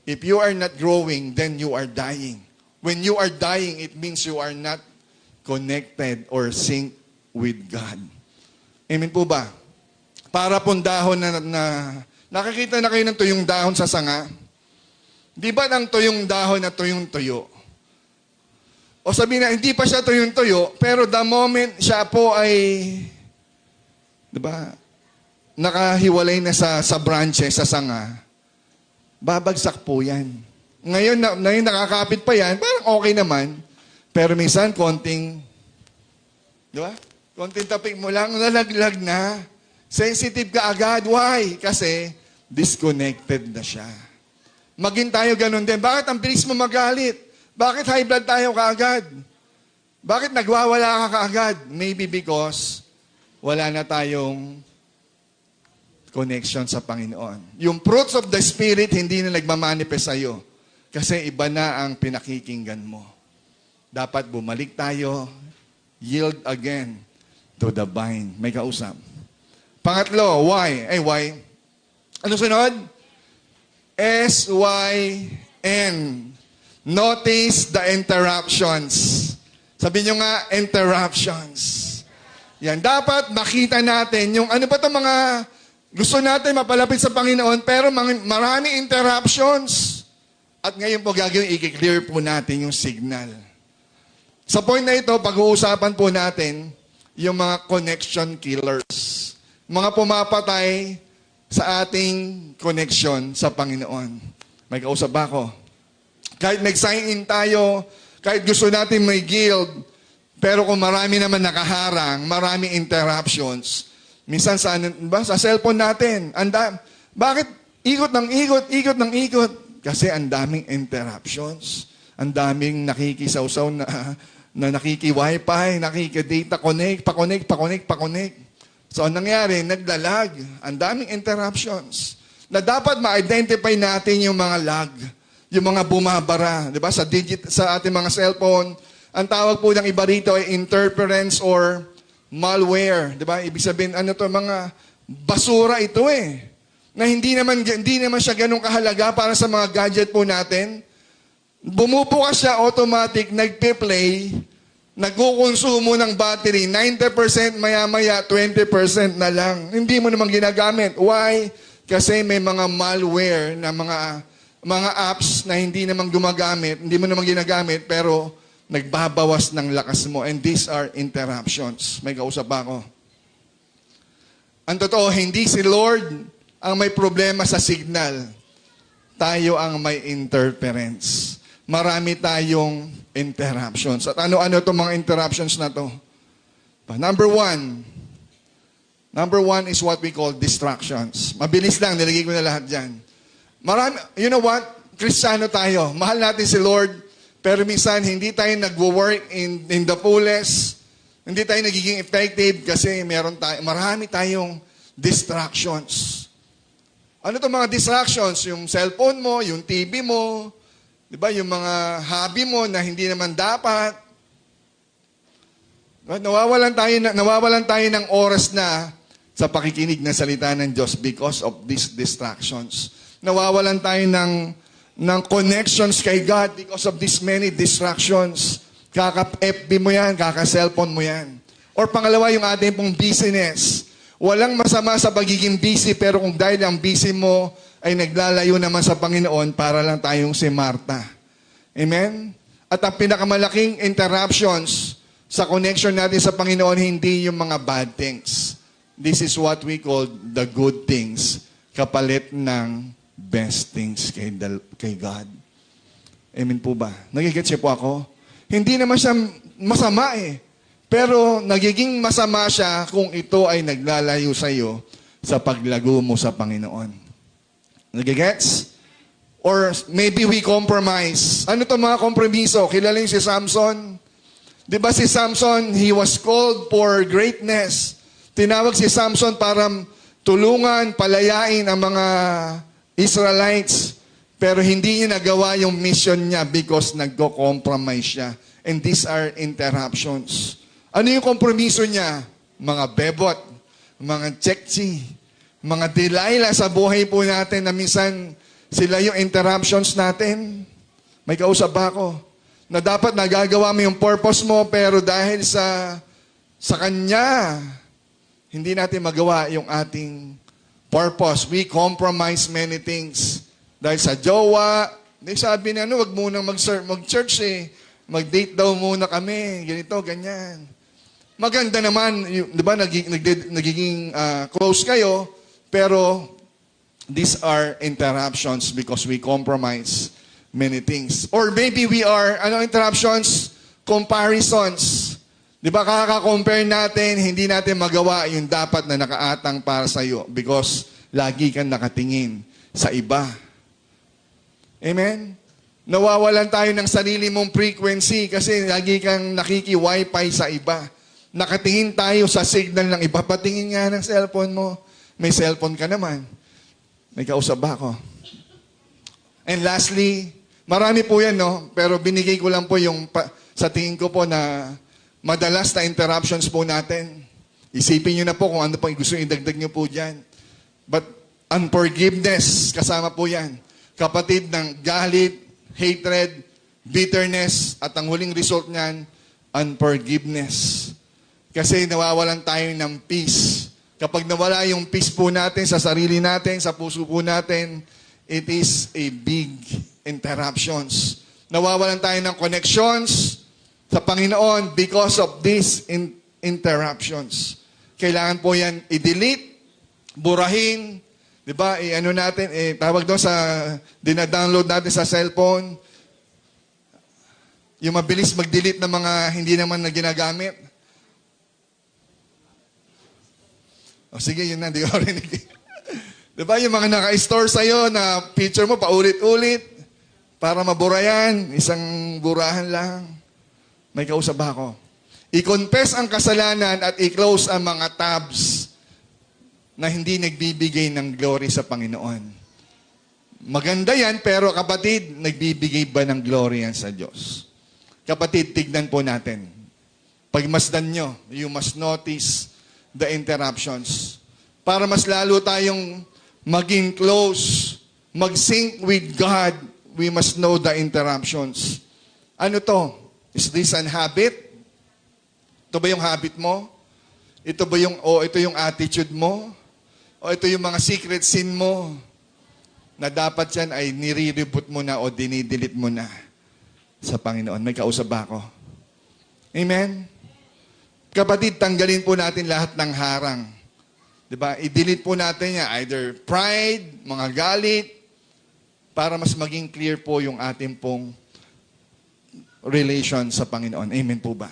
If you are not growing, then you are dying. When you are dying, it means you are not connected or sync with God. Amen po ba? Para pong dahon na nakakita na kayo ng tuyong dahon sa sanga? Di ba ang tuyong dahon na tuyong-tuyo? O sabihin na, hindi pa siya tuyong-tuyo, pero the moment siya po ay, di ba, nakahiwalay na sa branches, sa sanga, babagsak po yan. Ngayon nakakapit pa yan, parang okay naman, pero minsan konting, di ba? Konting tapik mo lang, nalaglag na. Sensitive ka agad. Why? Kasi disconnected na siya. Maging tayo ganun din. Bakit ang bilis mo magalit? Bakit high blood tayo kaagad? Bakit nagwawala ka kaagad? Maybe because wala na tayong connection sa Panginoon. Yung fruits of the Spirit, hindi na nagmamanifest sa'yo. Kasi iba na ang pinakikinggan mo. Dapat bumalik tayo, yield again to the vine. May kausap. Pangatlo, why? Why? Ano sunod? S-Y-N. Notice the interruptions. Sabi nyo nga, interruptions. Yan, dapat makita natin yung ano ba itong mga gusto natin mapalapit sa Panginoon, pero marami interruptions. At ngayon po gagawin, i-clear po natin yung signal. Sa point na ito, pag-uusapan po natin yung mga connection killers. Mga pumapatay sa ating connection sa Panginoon. May kausap ba ako? Kahit nag-sign in tayo, kahit gusto natin may guild, pero kung marami naman nakaharang, marami interruptions, minsan sa cellphone natin, bakit ikot ng ikot? Kasi ang daming interruptions. Ang daming nakikisawsaw na nakiki-wifi, nakiki-data connect, pa-connect. So, ang nangyari, naglalag. Ang daming interruptions. Na dapat ma-identify natin yung mga lag, yung mga bumabara. Diba? Sa ating mga cellphone, ang tawag po ng iba rito ay interference or malware, 'di ba? Ibig sabihin mga basura ito Na hindi naman siya ganun kahalaga para sa mga gadget po natin. Bumubukas siya automatic, nagpe-play, nagkukonsumo ng battery, 90% maya-maya 20% na lang. Hindi mo naman ginagamit. Why? Kasi may mga malware na mga apps na hindi naman gumagamit, hindi mo naman ginagamit pero nagbabawas ng lakas mo. And these are interruptions. May kausap ba ako? Ang totoo, hindi si Lord ang may problema sa signal. Tayo ang may interference. Marami tayong interruptions. At ano-ano itong mga interruptions na to? Number one is what we call distractions. Mabilis lang, nilagay ko na lahat dyan. You know what? Kristiyano tayo. Mahal natin si Lord. Pero minsan, hindi tayo nagwo-work in the fullest. Hindi tayo nagiging effective kasi marami tayong distractions. Ano itong mga distractions? Yung cellphone mo, yung TV mo, di ba? Yung mga hobby mo na hindi naman dapat. Nawawalan tayo ng oras na sa pakikinig ng salita ng Diyos because of these distractions. Nawawalan tayo ng connections kay God because of these many distractions. Kaka-FB mo yan, kaka-cellphone mo yan. Or pangalawa, yung ating pong business. Walang masama sa pagiging busy, pero kung dahil ang busy mo ay naglalayo naman sa Panginoon, para lang tayong si Martha. Amen? At ang pinakamalaking interruptions sa connection natin sa Panginoon, hindi yung mga bad things. This is what we call the good things, kapalit ng best things kay God. Amen po ba? Nagigets siya po ako? Hindi naman siya masama Pero nagiging masama siya kung ito ay naglalayo sa iyo sa paglago mo sa Panginoon. Nagigets? Or maybe we compromise. Ano to mga kompromiso? Kilala niyo si Samson? Di ba si Samson, he was called for greatness. Tinawag si Samson para tulungan, palayain ang mga Israelites. Pero hindi niya nagawa yung mission niya because nagko-compromise siya. And these are interruptions. Ano yung kompromiso niya? Mga bebot, mga tsekchi, mga Delilah sa buhay po natin na minsan sila yung interruptions natin. May kausap ba ako? Na dapat nagagawa mo yung purpose mo pero dahil sa Kanya, hindi natin magawa yung ating purpose. We compromise many things. Dahil sa jowa, sabi na wag munang mag-church eh. Mag-date daw muna kami. Ganito, ganyan. Maganda naman, di ba, nagiging close kayo, pero these are interruptions because we compromise many things. Or maybe we are, interruptions? Comparisons. Di ba, kaka-compare natin, hindi natin magawa yung dapat na nakaatang para sa iyo because lagi kang nakatingin sa iba. Amen? Nawawalan tayo ng sarili mong frequency kasi lagi kang nakiki-wifi sa iba. Nakatingin tayo sa signal ng iba. Patingin nga ng cellphone mo. May cellphone ka naman. May kausap ba ako? And lastly, marami po yan, no? Pero binigay ko lang po yung, sa tingin ko po na madalas na interruptions po natin. Isipin nyo na po kung ano pang gusto idagdag nyo po dyan. But unforgiveness, kasama po yan. Kapatid ng galit, hatred, bitterness, at ang huling result niyan, unforgiveness. Kasi nawawalan tayo ng peace. Kapag nawala yung peace po natin sa sarili natin, sa puso po natin, it is a big interruptions. Nawawalan tayo ng connections sa Panginoon because of these interruptions. Kailangan po yan i-delete, burahin, di ba? Natin, tawag doon sa dina-download natin sa cellphone. Yung mabilis mag-delete ng mga hindi naman na ginagamit. O sige, yun na, di ko rinig. Di ba? Yung mga naka-store sa'yo na picture mo paulit-ulit para mabura yan. Isang burahan lang. May kausap ba ako? I-confess ang kasalanan at i-close ang mga tabs na hindi nagbibigay ng glory sa Panginoon. Maganda yan, pero kapatid, nagbibigay ba ng glory yan sa Diyos? Kapatid, tignan po natin. Pagmasdan nyo, you must notice the interruptions. Para mas lalo tayong maging close, mag-sync with God, we must know the interruptions. Ano to? Is this an habit? Ito ba yung habit mo? Ito yung attitude mo? O ito yung mga secret sin mo na dapat yan ay nire-reboot mo na o dinidelete mo na sa Panginoon. May kausap ba ako? Amen? Kapatid, tanggalin po natin lahat ng harang. Diba? I-delete po natin yan. Either pride, mga galit, para mas maging clear po yung ating pong relation sa Panginoon. Amen po ba?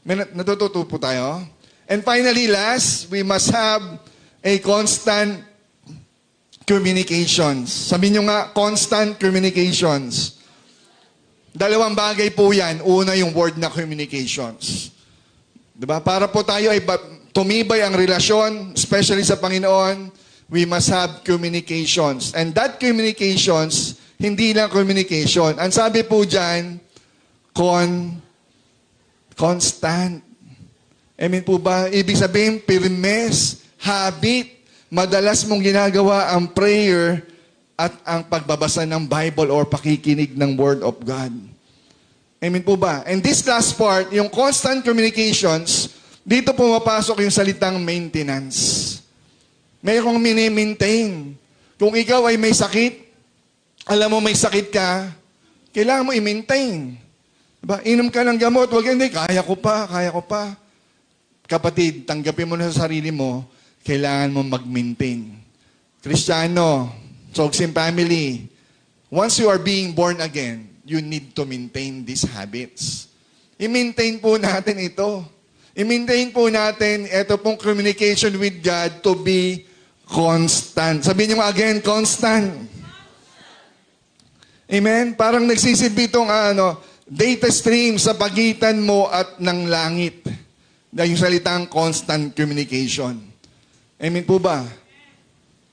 May natututo po tayo. And finally, last, we must have a constant communications. Sabihin nyo nga, constant communications. Dalawang bagay po yan. Una, yung word na communications. Diba? Para po tayo ay tumibay ang relasyon, especially sa Panginoon, we must have communications. And that communications, hindi lang communication. Ang sabi po dyan, constant. Amen po ba? Ibig sabihin, firmes, habit. Madalas mong ginagawa ang prayer at ang pagbabasa ng Bible or pakikinig ng Word of God. Amen po ba? And this last part, yung constant communications, dito pumapasok yung salitang maintenance. Mayroong mini-maintain. Kung ikaw ay may sakit, alam mo may sakit ka, kailangan mo i-maintain. Diba? Inom ka ng gamot, wag hindi, kaya ko pa. Kapatid, tanggapin mo na sa sarili mo, kailangan mo mag-maintain. Kristiyano, Sogsim family, once you are being born again, you need to maintain these habits. I-maintain po natin ito. I-maintain po natin ito pong communication with God to be constant. Sabihin niyo again, constant. Amen? Parang nagsisilbi itong data stream sa pagitan mo at ng langit. Dahil yung salitang constant communication. Amen po ba?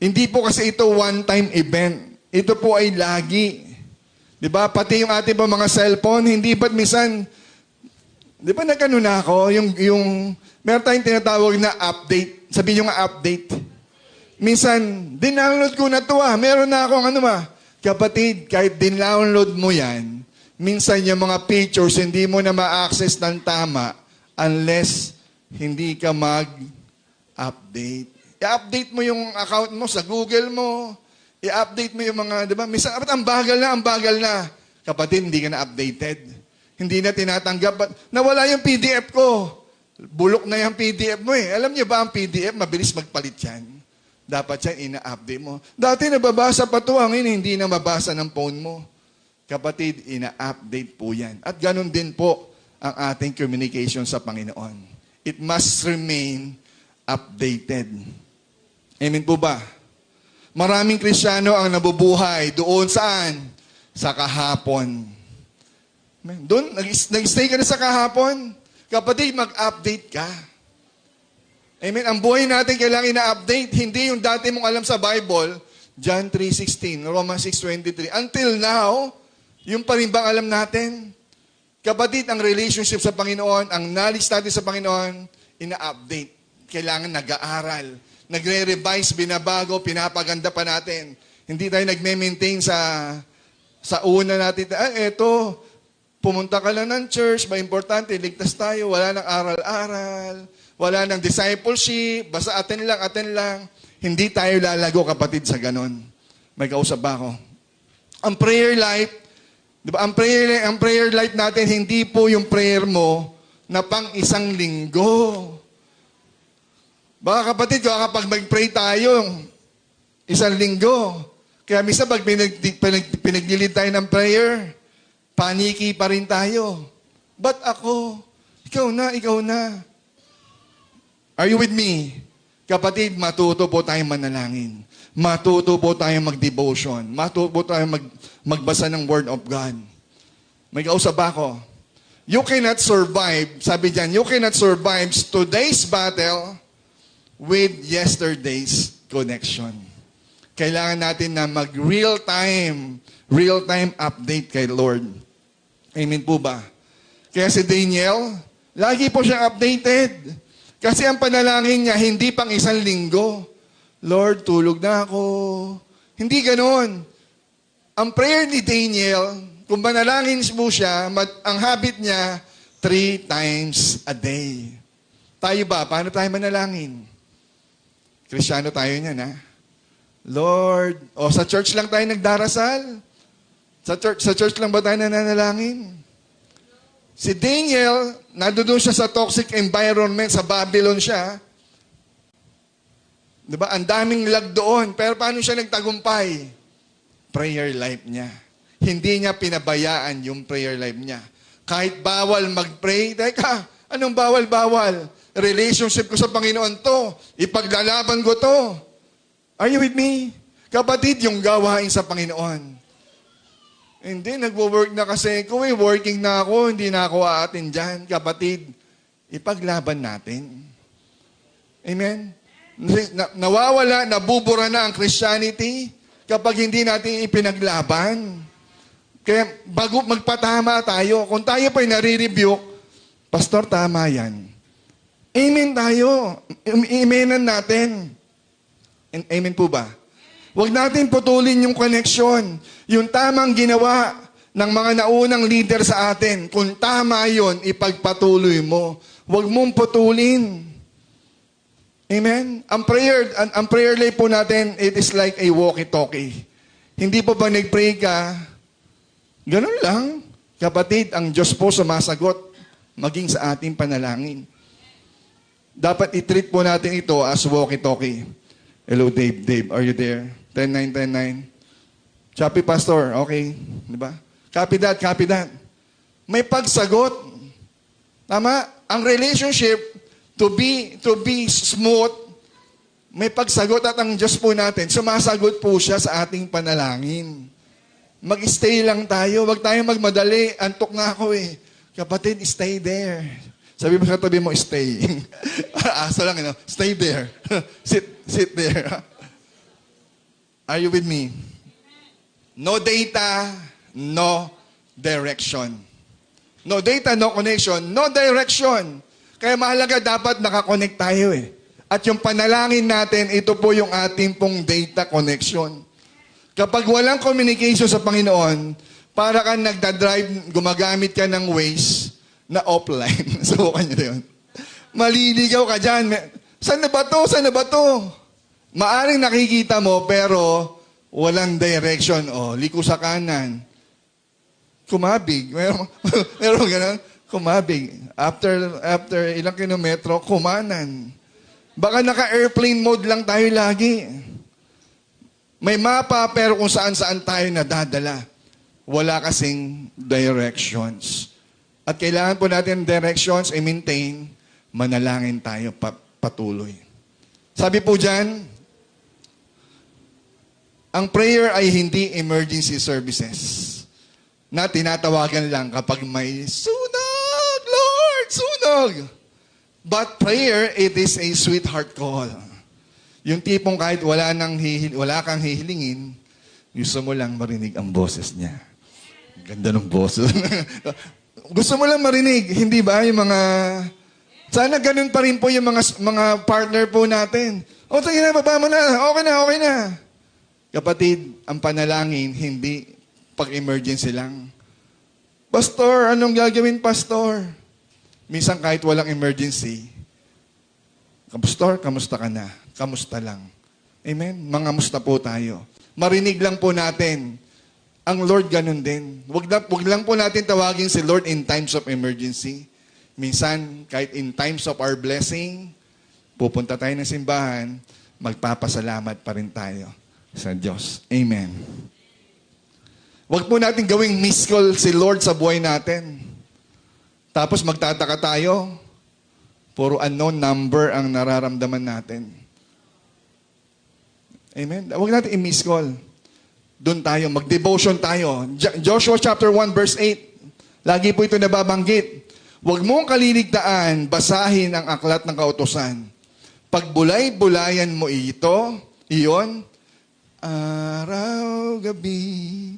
Hindi po kasi ito one-time event. Ito po ay lagi. Di ba? Pati yung ating mga cellphone, hindi ba't minsan, di ba nagkano na ako? Meron tayong tinatawag na update. Sabihin nyo nga update. Minsan, dindownload ko na to Meron na akong Kapatid, kahit dindownload mo yan, minsan yung mga pictures, hindi mo na ma-access ng tama unless hindi ka mag-update. I-update mo yung account mo sa Google mo. I-update mo yung mga, di ba? Minsan, ang bagal na. Kapatid, hindi ka na updated. Hindi na tinatanggap. Nawala yung PDF ko. Bulok na yung PDF mo Alam niyo ba ang PDF, mabilis magpalit yan. Dapat yan, ina-update mo. Dati nababasa pa ito, hindi na mabasa ng phone mo. Kapatid, ina-update po yan. At ganun din po ang ating communication sa Panginoon. It must remain updated. Amen po ba? Maraming Kristiyano ang nabubuhay doon saan? Sa kahapon. Doon, nag-stay ka na sa kahapon. Kapatid, mag-update ka. Amen. Ang buhay natin kailangan ina-update. Hindi yung dati mong alam sa Bible, John 3:16, Romans 6:23. Until now, yung pa rin bang alam natin? Kapatid, ang relationship sa Panginoon, ang knowledge natin sa Panginoon, ina-update. Kailangan nag-aaral. Nagre-revise, binabago, pinapaganda pa natin. Hindi tayo nagme-maintain sa una natin. Eto, pumunta ka lang ng church, importante, ligtas tayo, wala nang aral-aral, wala nang discipleship, basta attend lang. Hindi tayo lalago, kapatid, sa ganon. May kausap ba ako? Ang prayer life, di ba? Ang prayer life natin, hindi po yung prayer mo na pang isang linggo. Baka kapatid, kapag mag-pray tayo, isang linggo. Kaya minsan pag pinaglilid tayo ng prayer, paniki pa rin tayo. Ba't ako? Ikaw na. Are you with me? Kapatid, matuto po tayong manalangin. Matuto po tayong mag-devotion. Matuto po tayong magbasa ng Word of God. May kausap ako. You cannot survive, sabi dyan, you cannot survive today's battle with yesterday's connection. Kailangan natin na mag-real-time update kay Lord. Amen po ba? Kaya si Daniel, lagi po siyang updated. Kasi ang panalangin niya, hindi pang isang linggo. Lord, tulog na ako. Hindi ganon. Ang prayer ni Daniel, kung manalangin mo siya, ang habit niya, 3 times a day. Tayo ba? Paano tayo manalangin? Kristiyano tayo niyan, Lord, sa church lang tayo nagdarasal? Sa church lang ba tayo nananalangin? Si Daniel, nandoon siya sa toxic environment, sa Babylon siya. Diba? Ang daming lag doon. Pero paano siya nagtagumpay? Prayer life niya. Hindi niya pinabayaan yung prayer life niya. Kahit bawal mag-pray, teka, anong bawal-bawal? Relationship ko sa Panginoon to. Ipaglalaban ko to. Are you with me? Kapatid, yung gawain sa Panginoon. Hindi, nagwo-work na kasi ko working na ako, hindi na ako aatin dyan. Kapatid, ipaglaban natin. Amen? Nawawala, nabubura na ang Christianity kapag hindi natin ipinaglaban. Kaya bago magpatama tayo, kung tayo pa'y nare-rebuke, Pastor, tama yan. Amen tayo. Amenan natin. Amen po ba? Huwag natin putulin yung connection. Yung tamang ginawa ng mga naunang leader sa atin. Kung tama yon, ipagpatuloy mo. Huwag mong putulin. Amen? Ang prayer life po natin, it is like a walkie-talkie. Hindi po ba nag-pray ka? Ganun lang. Kapatid, ang Diyos po sumasagot maging sa ating panalangin. Dapat i-treat po natin ito as walkie-talkie. Hello, Dave. Dave, are you there? 10-9. Choppy, Pastor. Okay. Di ba? Copy that. May pagsagot. Tama? Ang relationship, to be smooth, may pagsagot at ang Diyos po natin, sumasagot po siya sa ating panalangin. Mag-stay lang tayo. Huwag tayong magmadali. Antok na ako eh. Kapatid, stay there. Sabi mo sa tabi mo, stay. Asa lang, stay there. Sit there. Are you with me? No data, no direction. No data, no connection, no direction. Kaya mahalaga dapat nakakonect tayo eh. At yung panalangin natin, ito po yung ating pong data connection. Kapag walang communication sa Panginoon, para kang nagdadrive, gumagamit ka ng Waze na offline. Subukan nyo yun. Maliligaw ka dyan. Saan na ba to? Saan na ba to? Maaring nakikita mo, pero walang direction. Liko sa kanan. Kumabig. Meron ganun. Kumabig. After ilang kilometro, kumanan. Baka naka-airplane mode lang tayo lagi. May mapa, pero kung saan-saan tayo nadadala. Wala kasing directions. At kailangan po natin directions i-maintain, manalangin tayo patuloy. Sabi po dyan, ang prayer ay hindi emergency services na tinatawagan lang kapag may sunog, Lord, sunog. But prayer, it is a sweetheart call. Yung tipong kahit wala kang hihilingin, gusto mo lang marinig ang boses niya. Ganda ng boses. Gusto mo lang marinig, hindi ba? Yung mga... Sana ganun pa rin po yung mga partner po natin. Sige na, baba mo na. Okay na. Kapatid, ang panalangin, hindi pag-emergency lang. Pastor, anong gagawin, Pastor? Minsan kahit walang emergency, Pastor, kamusta ka na? Kamusta lang? Amen? Mangamusta po tayo. Marinig lang po natin. Ang Lord ganun din. Wag lang po natin tawagin si Lord in times of emergency. Minsan, kahit in times of our blessing, pupunta tayo ng simbahan, magpapasalamat pa rin tayo sa Diyos. Amen. Wag po natin gawing miss call si Lord sa buhay natin. Tapos magtataka tayo, puro unknown number ang nararamdaman natin. Amen? Huwag natin i-miss call. Doon tayo, mag-devotion tayo. Joshua chapter 1 verse 8. Lagi po ito nababanggit. Huwag mong kaliligtaan, basahin ang aklat ng kautusan. Pagbulay-bulayan mo iyon, araw, gabi,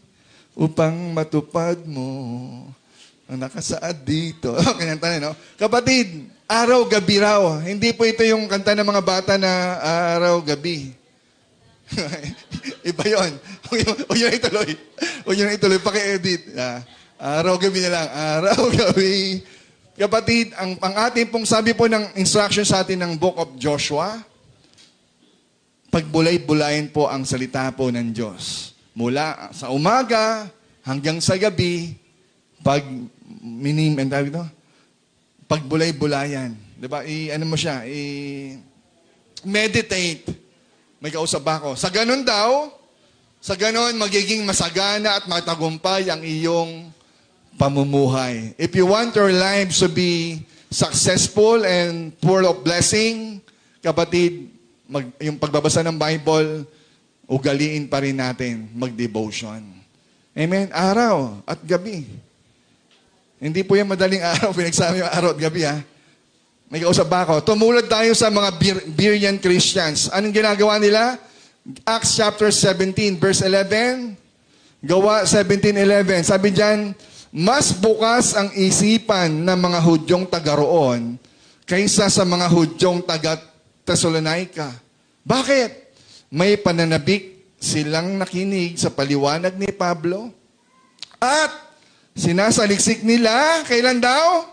upang matupad mo ang nakasaad dito. Kinanta na, no? Kapatid, araw-gabi raw. Hindi po ito yung kanta ng mga bata na araw-gabi. Iba yun. Huwag yun ituloy. Huwag yun ituloy. Paki-edit. Araw-gabi na lang. Araw-gabi. Kapatid, ang ating pong sabi po ng instruction sa atin ng Book of Joshua, pagbulay-bulayin po ang salita po ng Diyos. Mula sa umaga hanggang sa gabi, pagbulay-bulayan. Diba? Ano mo siya? Meditate. May kausap ako. Sa ganun magiging masagana at matagumpay ang iyong pamumuhay. If you want your lives to be successful and full of blessing, kapatid, yung pagbabasa ng Bible, ugaliin pa rin natin mag-devotion. Amen? Araw at gabi. Hindi po yung madaling araw, pinagsabi yung araw at gabi, ha? May kausap ba ako? Tumulad tayo sa mga Berean Christians. Anong ginagawa nila? Acts chapter 17, verse 11. Gawa 17:11. Sabi diyan, mas bukas ang isipan ng mga Hudyong taga-roon kaysa sa mga Hudyong taga-Thessalonica. Bakit? May pananabik silang nakinig sa paliwanag ni Pablo at sinasaliksik nila, kailan daw?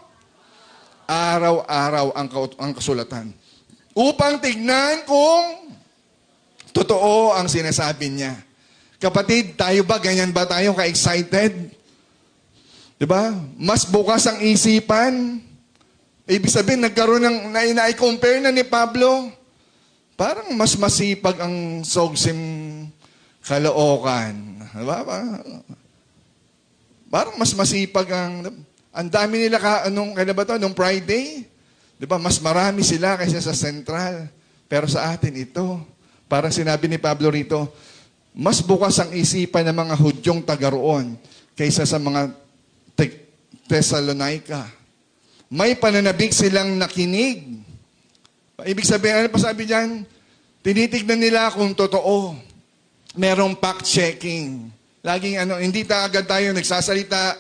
Araw-araw ang kasulatan. Upang tignan kung totoo ang sinasabi niya. Kapatid, tayo ba, ganyan ba tayo ka-excited? Diba? Mas bukas ang isipan. Ibig sabihin, nagkaroon ng, na-compare na ni Pablo. Parang mas masipag ang Sogsim Caloocan. Diba? Parang mas masipag ang dami nila nung Friday. Diba? Mas marami sila kaysa sa Central. Pero sa atin ito, parang sinabi ni Pablo rito, Mas bukas ang isipan ng mga Hudyong taga roon kaysa sa mga Thessalonica. May pananabik silang nakinig. Ibig sabihin, ano pa sabi diyan? Tinitignan nila kung totoo. Merong fact-checking. Laging hindi agad tayo nagsasalita,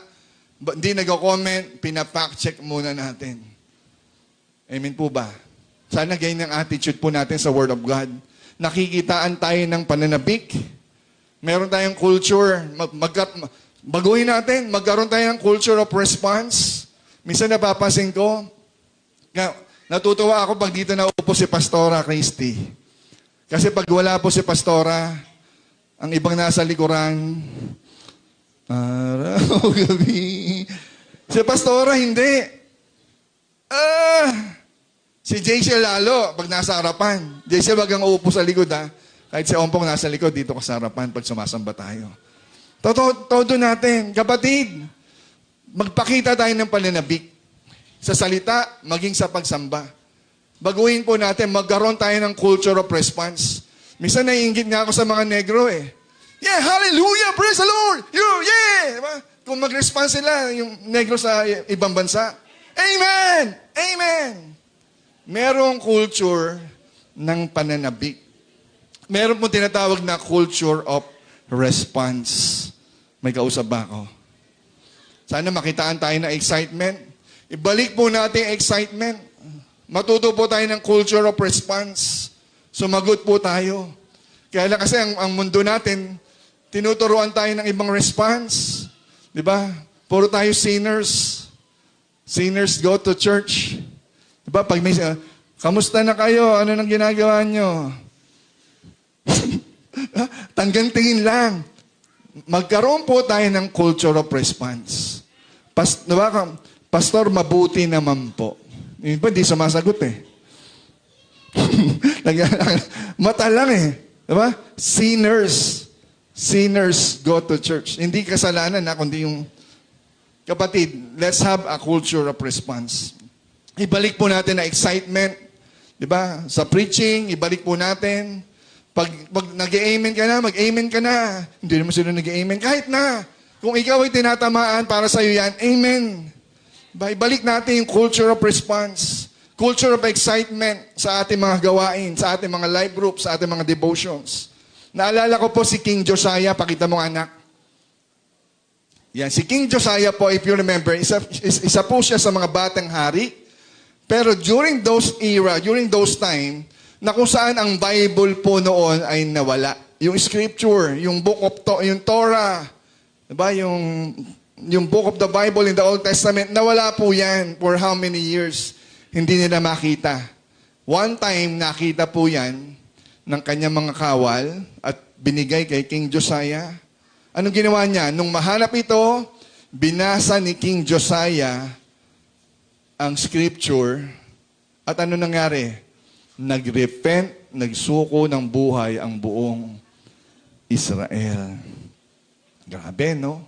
hindi nag-comment, pina-fact-check muna natin. Amen po ba? Sana ganyan ang attitude po natin sa Word of God. Nakikitaan tayo ng pananabik. Meron tayong culture. Baguhin natin, magkaroon tayo ng culture of response. Minsan napapansin ko, natutuwa ako pag dito naupo si Pastora Christy. Kasi pag wala po si Pastora, ang ibang nasa likuran, araw, gabi. Si Pastora, hindi. Si JC lalo, pag nasa harapan. JC, wag kang uupo sa likod, ha? Kahit si Ompong nasa likod, dito ka sa harapan pag sumasamba tayo. Todo natin, kapatid, magpakita tayo ng pananabik. Sa salita, maging sa pagsamba. Baguhin po natin, magkaroon tayo ng culture of response. Minsan naiinggit nga ako sa mga negro eh. Yeah, hallelujah, praise the Lord! Yeah! Diba? Kung mag-response sila, yung negro sa ibang bansa, Amen! Amen! Merong culture ng pananabik. Meron po tinatawag na culture of response. May kausap ba ako? Sana makitaan tayo ng excitement. Ibalik po natin ang excitement. Matuto po tayo ng culture of response. Sumagot po tayo. Kaya lang kasi ang mundo natin, tinuturuan tayo ng ibang response. Di ba? Puro tayo sinners. Sinners go to church. Di ba? Pag may, kamusta na kayo? Ano nang ginagawa nyo? Tanggang tingin lang. Magkaroon po tayo ng culture of response. Diba, Pastor, mabuti naman po. Yung iba, di sumasagot eh. Mata lang eh. Diba? Sinners. Sinners go to church. Hindi kasalanan na, kundi yung kapatid, let's have a culture of response. Ibalik po natin na excitement. Diba? Sa preaching, ibalik po natin. Pag nag-amen ka na, mag-amen ka na. Hindi naman sila nag-amen. Kahit na. Kung ikaw ay tinatamaan, para sa'yo yan, amen. Ibalik natin yung culture of response. Culture of excitement sa ating mga gawain, sa ating mga life groups, sa ating mga devotions. Naalala ko po si King Josiah. Pakita mo, anak. Yan, si King Josiah po, if you remember, isa po siya sa mga batang hari. Pero during those time, na kung saan ang Bible po noon ay nawala. Yung scripture, yung book of yung Torah, diba? Yung book of the Bible in the Old Testament, nawala po yan for how many years? Hindi nila makita. One time, nakita po yan ng kanyang mga kawal at binigay kay King Josiah. Anong ginawa niya? Nung mahanap ito, binasa ni King Josiah ang scripture at ano nangyari? Nag-repent, nagsuko ng buhay ang buong Israel. Grabe, no?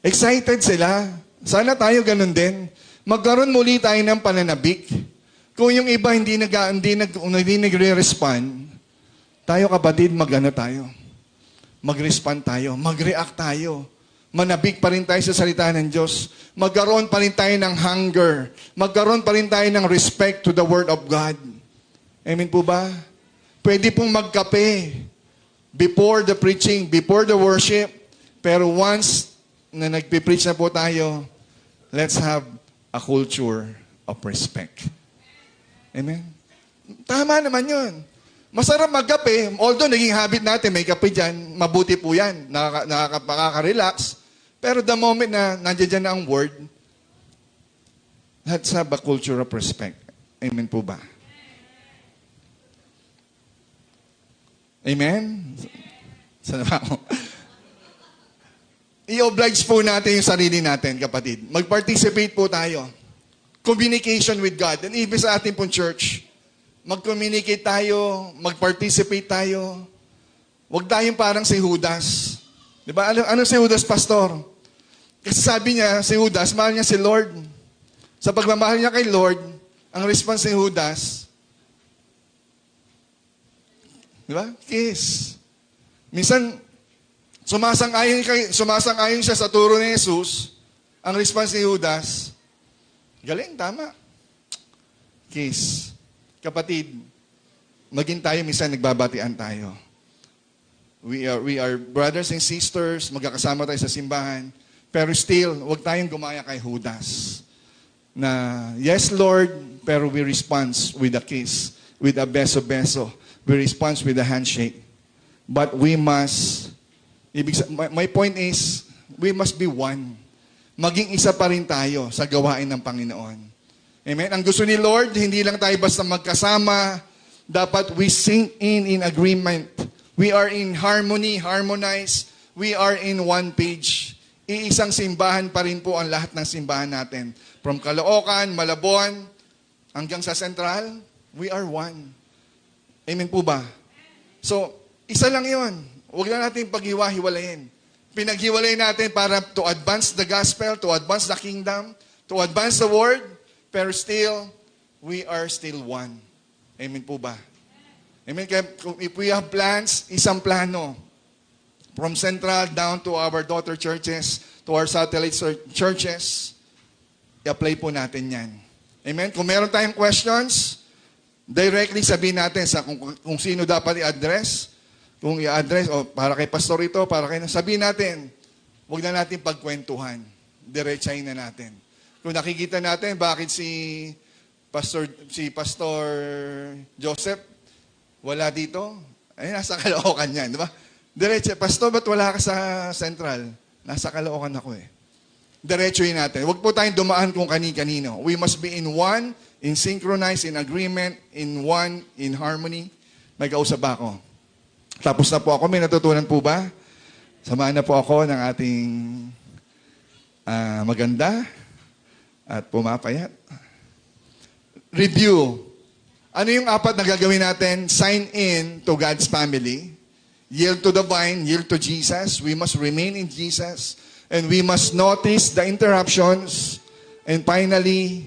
Excited sila. Sana tayo ganun din. Magkaroon muli tayo ng pananabik. Kung yung iba hindi nagre-respond, tayo kapatid, tayo. Mag-respond tayo. Mag-react tayo. Manabik pa rin tayo sa salita ng Diyos. Magkaroon pa rin tayo ng hunger. Magkaroon pa rin tayo ng respect to the Word of God. Amen po ba? Pwede pong magkape before the preaching, before the worship. Pero once na nagpipreach na po tayo, let's have a culture of respect. Amen? Tama naman yun. Masarap magkape. Although naging habit natin, may kape dyan, mabuti po yan. Nakaka-relax. Pero the moment na nandiyan dyan na ang word, let's have a culture of respect. Amen po ba? Amen? Sana ba ako? I-oblige po natin yung sarili natin, kapatid. Mag-participate po tayo. Communication with God. And even sa ating pong church, mag-communicate tayo, mag-participate tayo. Huwag tayong parang si Judas. Di ba? Ano si Judas, pastor? Kasi sabi niya, si Judas, mahal niya si Lord. Sa pagmamahal niya kay Lord, ang response ni Judas, di ba? Kiss. Minsan, sumasang-ayon siya sa turo ni Jesus. Ang response ni Judas, galing, tama. Kiss. Kapatid, maging tayo, minsan nagbabatian tayo. We are brothers and sisters, magkakasama tayo sa simbahan. Pero still, huwag tayong gumaya kay Judas. Na, yes Lord, pero we respond with a kiss, with a beso-beso. We respond with a handshake. But we must, my point is, we must be one. Maging isa pa rin tayo sa gawain ng Panginoon. Amen? Ang gusto ni Lord, hindi lang tayo basta magkasama, dapat we sing in agreement. We are in harmony, harmonize. We are in one page. Iisang simbahan pa rin po ang lahat ng simbahan natin. From Caloocan, Malabon, hanggang sa Central, we are one. Amen po ba? So, isa lang yon. Huwag na natin paghiwa-hiwalayin. Pinaghiwalay natin para to advance the gospel, to advance the kingdom, to advance the word, pero still, we are still one. Amen po ba? Amen. Kaya if we have plans, isang plano. From Central down to our daughter churches, to our satellite churches, i-apply po natin yan. Amen. Kung meron tayong questions, directly sabihin natin sa kung sino dapat i-address. Kung i-address, para kay pastor ito, para kay sabihin natin, huwag na natin pagkwentuhan. Diretsahin na natin. Kung nakikita natin, bakit si Pastor Joseph, wala dito? Ay, nasa Caloocan yan, di ba? Diretso, Pastor, ba't wala ka sa Central? Nasa Caloocan ako eh. Diretsohin natin. Huwag po tayong dumaan kung kani-kanino. We must be in one, in synchronized, in agreement, in one, in harmony. May kausap ako. Tapos na po ako. May natutunan po ba? Samahan na po ako ng ating maganda at pumapayat. Review. Ano yung apat na gagawin natin? Sign in to God's family. Yield to the vine, yield to Jesus. We must remain in Jesus. And we must notice the interruptions. And finally,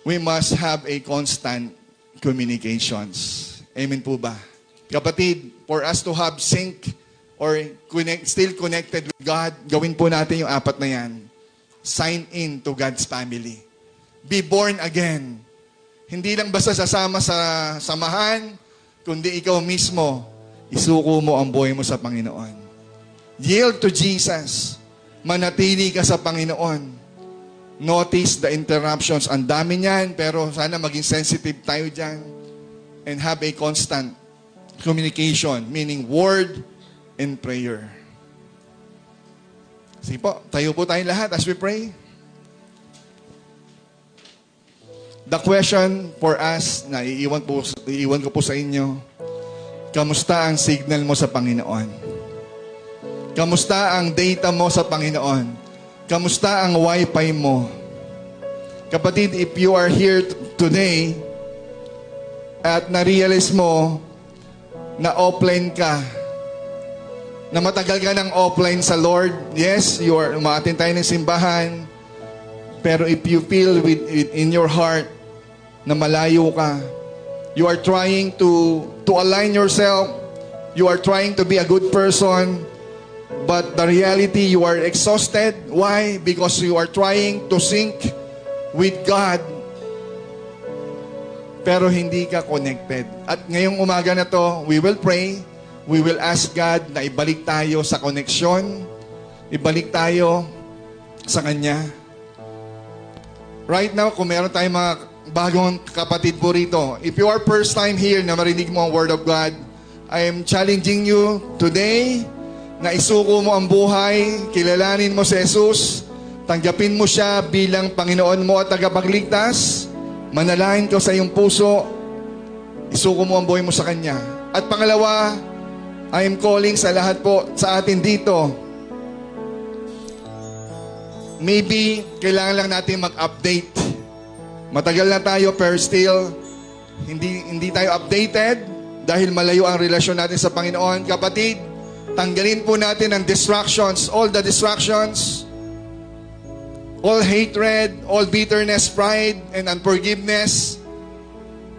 we must have a constant communications. Amen po ba? Kapatid, for us to have sync or still connected with God, gawin po natin yung apat na yan. Sign in to God's family. Be born again. Hindi lang basta sasama sa samahan, kundi ikaw mismo, isuko mo ang buhay mo sa Panginoon. Yield to Jesus. Manatili ka sa Panginoon. Notice the interruptions. Ang dami niyan, pero sana maging sensitive tayo dyan. And have a constant communication, meaning word and prayer. Sige po, tayo po tayong lahat as we pray. The question for us na iiwan ko po sa inyo, kamusta ang signal mo sa Panginoon? Kamusta ang data mo sa Panginoon? Kamusta ang wifi mo? Kapatid, if you are here today at na-realize mo na offline ka, na matagal ka ng offline sa Lord, yes, umaattend tayo ng simbahan, pero if you feel in your heart na malayo ka, you are trying to align yourself, you are trying to be a good person, but the reality, you are exhausted. Why? Because you are trying to sync with God, pero hindi ka connected. At ngayong umaga na to, we will pray, we will ask God na ibalik tayo sa connection, ibalik tayo sa Kanya. Right now, kung meron tayong mga bagong kapatid po rito, if you are first time here na marinig mo ang Word of God, I am challenging you today na isuko mo ang buhay, kilalanin mo si Jesus, tanggapin mo siya bilang Panginoon mo at tagapagligtas, manalangin ka sa iyong puso, isuko mo ang buhay mo sa Kanya. At pangalawa, I am calling sa lahat po sa atin dito, maybe kailangan lang natin mag-update. Matagal na tayo pero still hindi tayo updated dahil malayo ang relasyon natin sa Panginoon. Kapatid, tanggalin po natin ang distractions, all the distractions, all hatred, all bitterness, pride, and unforgiveness.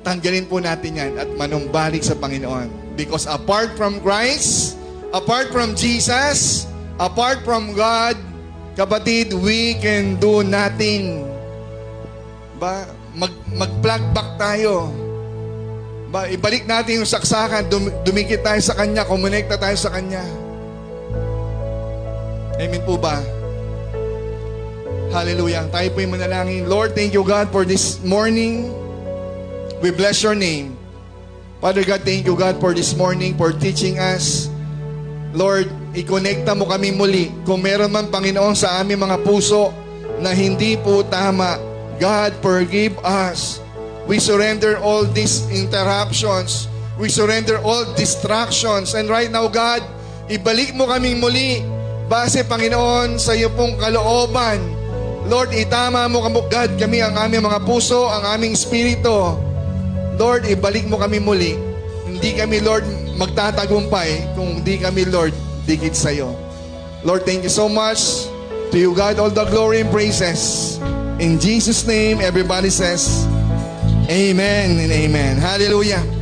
Tanggalin po natin yan at manumbalik sa Panginoon. Because apart from Christ, apart from Jesus, apart from God, kapatid, we can do nothing. Mag-plug back tayo. Ibalik natin yung saksakan, dumikit tayo sa Kanya, kumonekta tayo sa Kanya. Amen po ba? Hallelujah. Tayo po yung manalangin. Lord, thank you God for this morning. We bless your name. Father God, thank you God for this morning, for teaching us. Lord, i-connecta mo kami muli. Kung meron man, Panginoon, sa aming mga puso na hindi po tama, God, forgive us. We surrender all these interruptions. We surrender all distractions. And right now, God, ibalik mo kami muli base, Panginoon, sa iyo pong kalooban. Lord, itama mo, God, kami ang aming mga puso, ang aming espiritu. Lord, ibalik mo kami muli. Hindi kami, Lord, magtatagumpay kung hindi kami, Lord, dikit sa iyo. Lord, thank you so much. To you, God, all the glory and praises. In Jesus' name, everybody says, Amen and Amen. Hallelujah.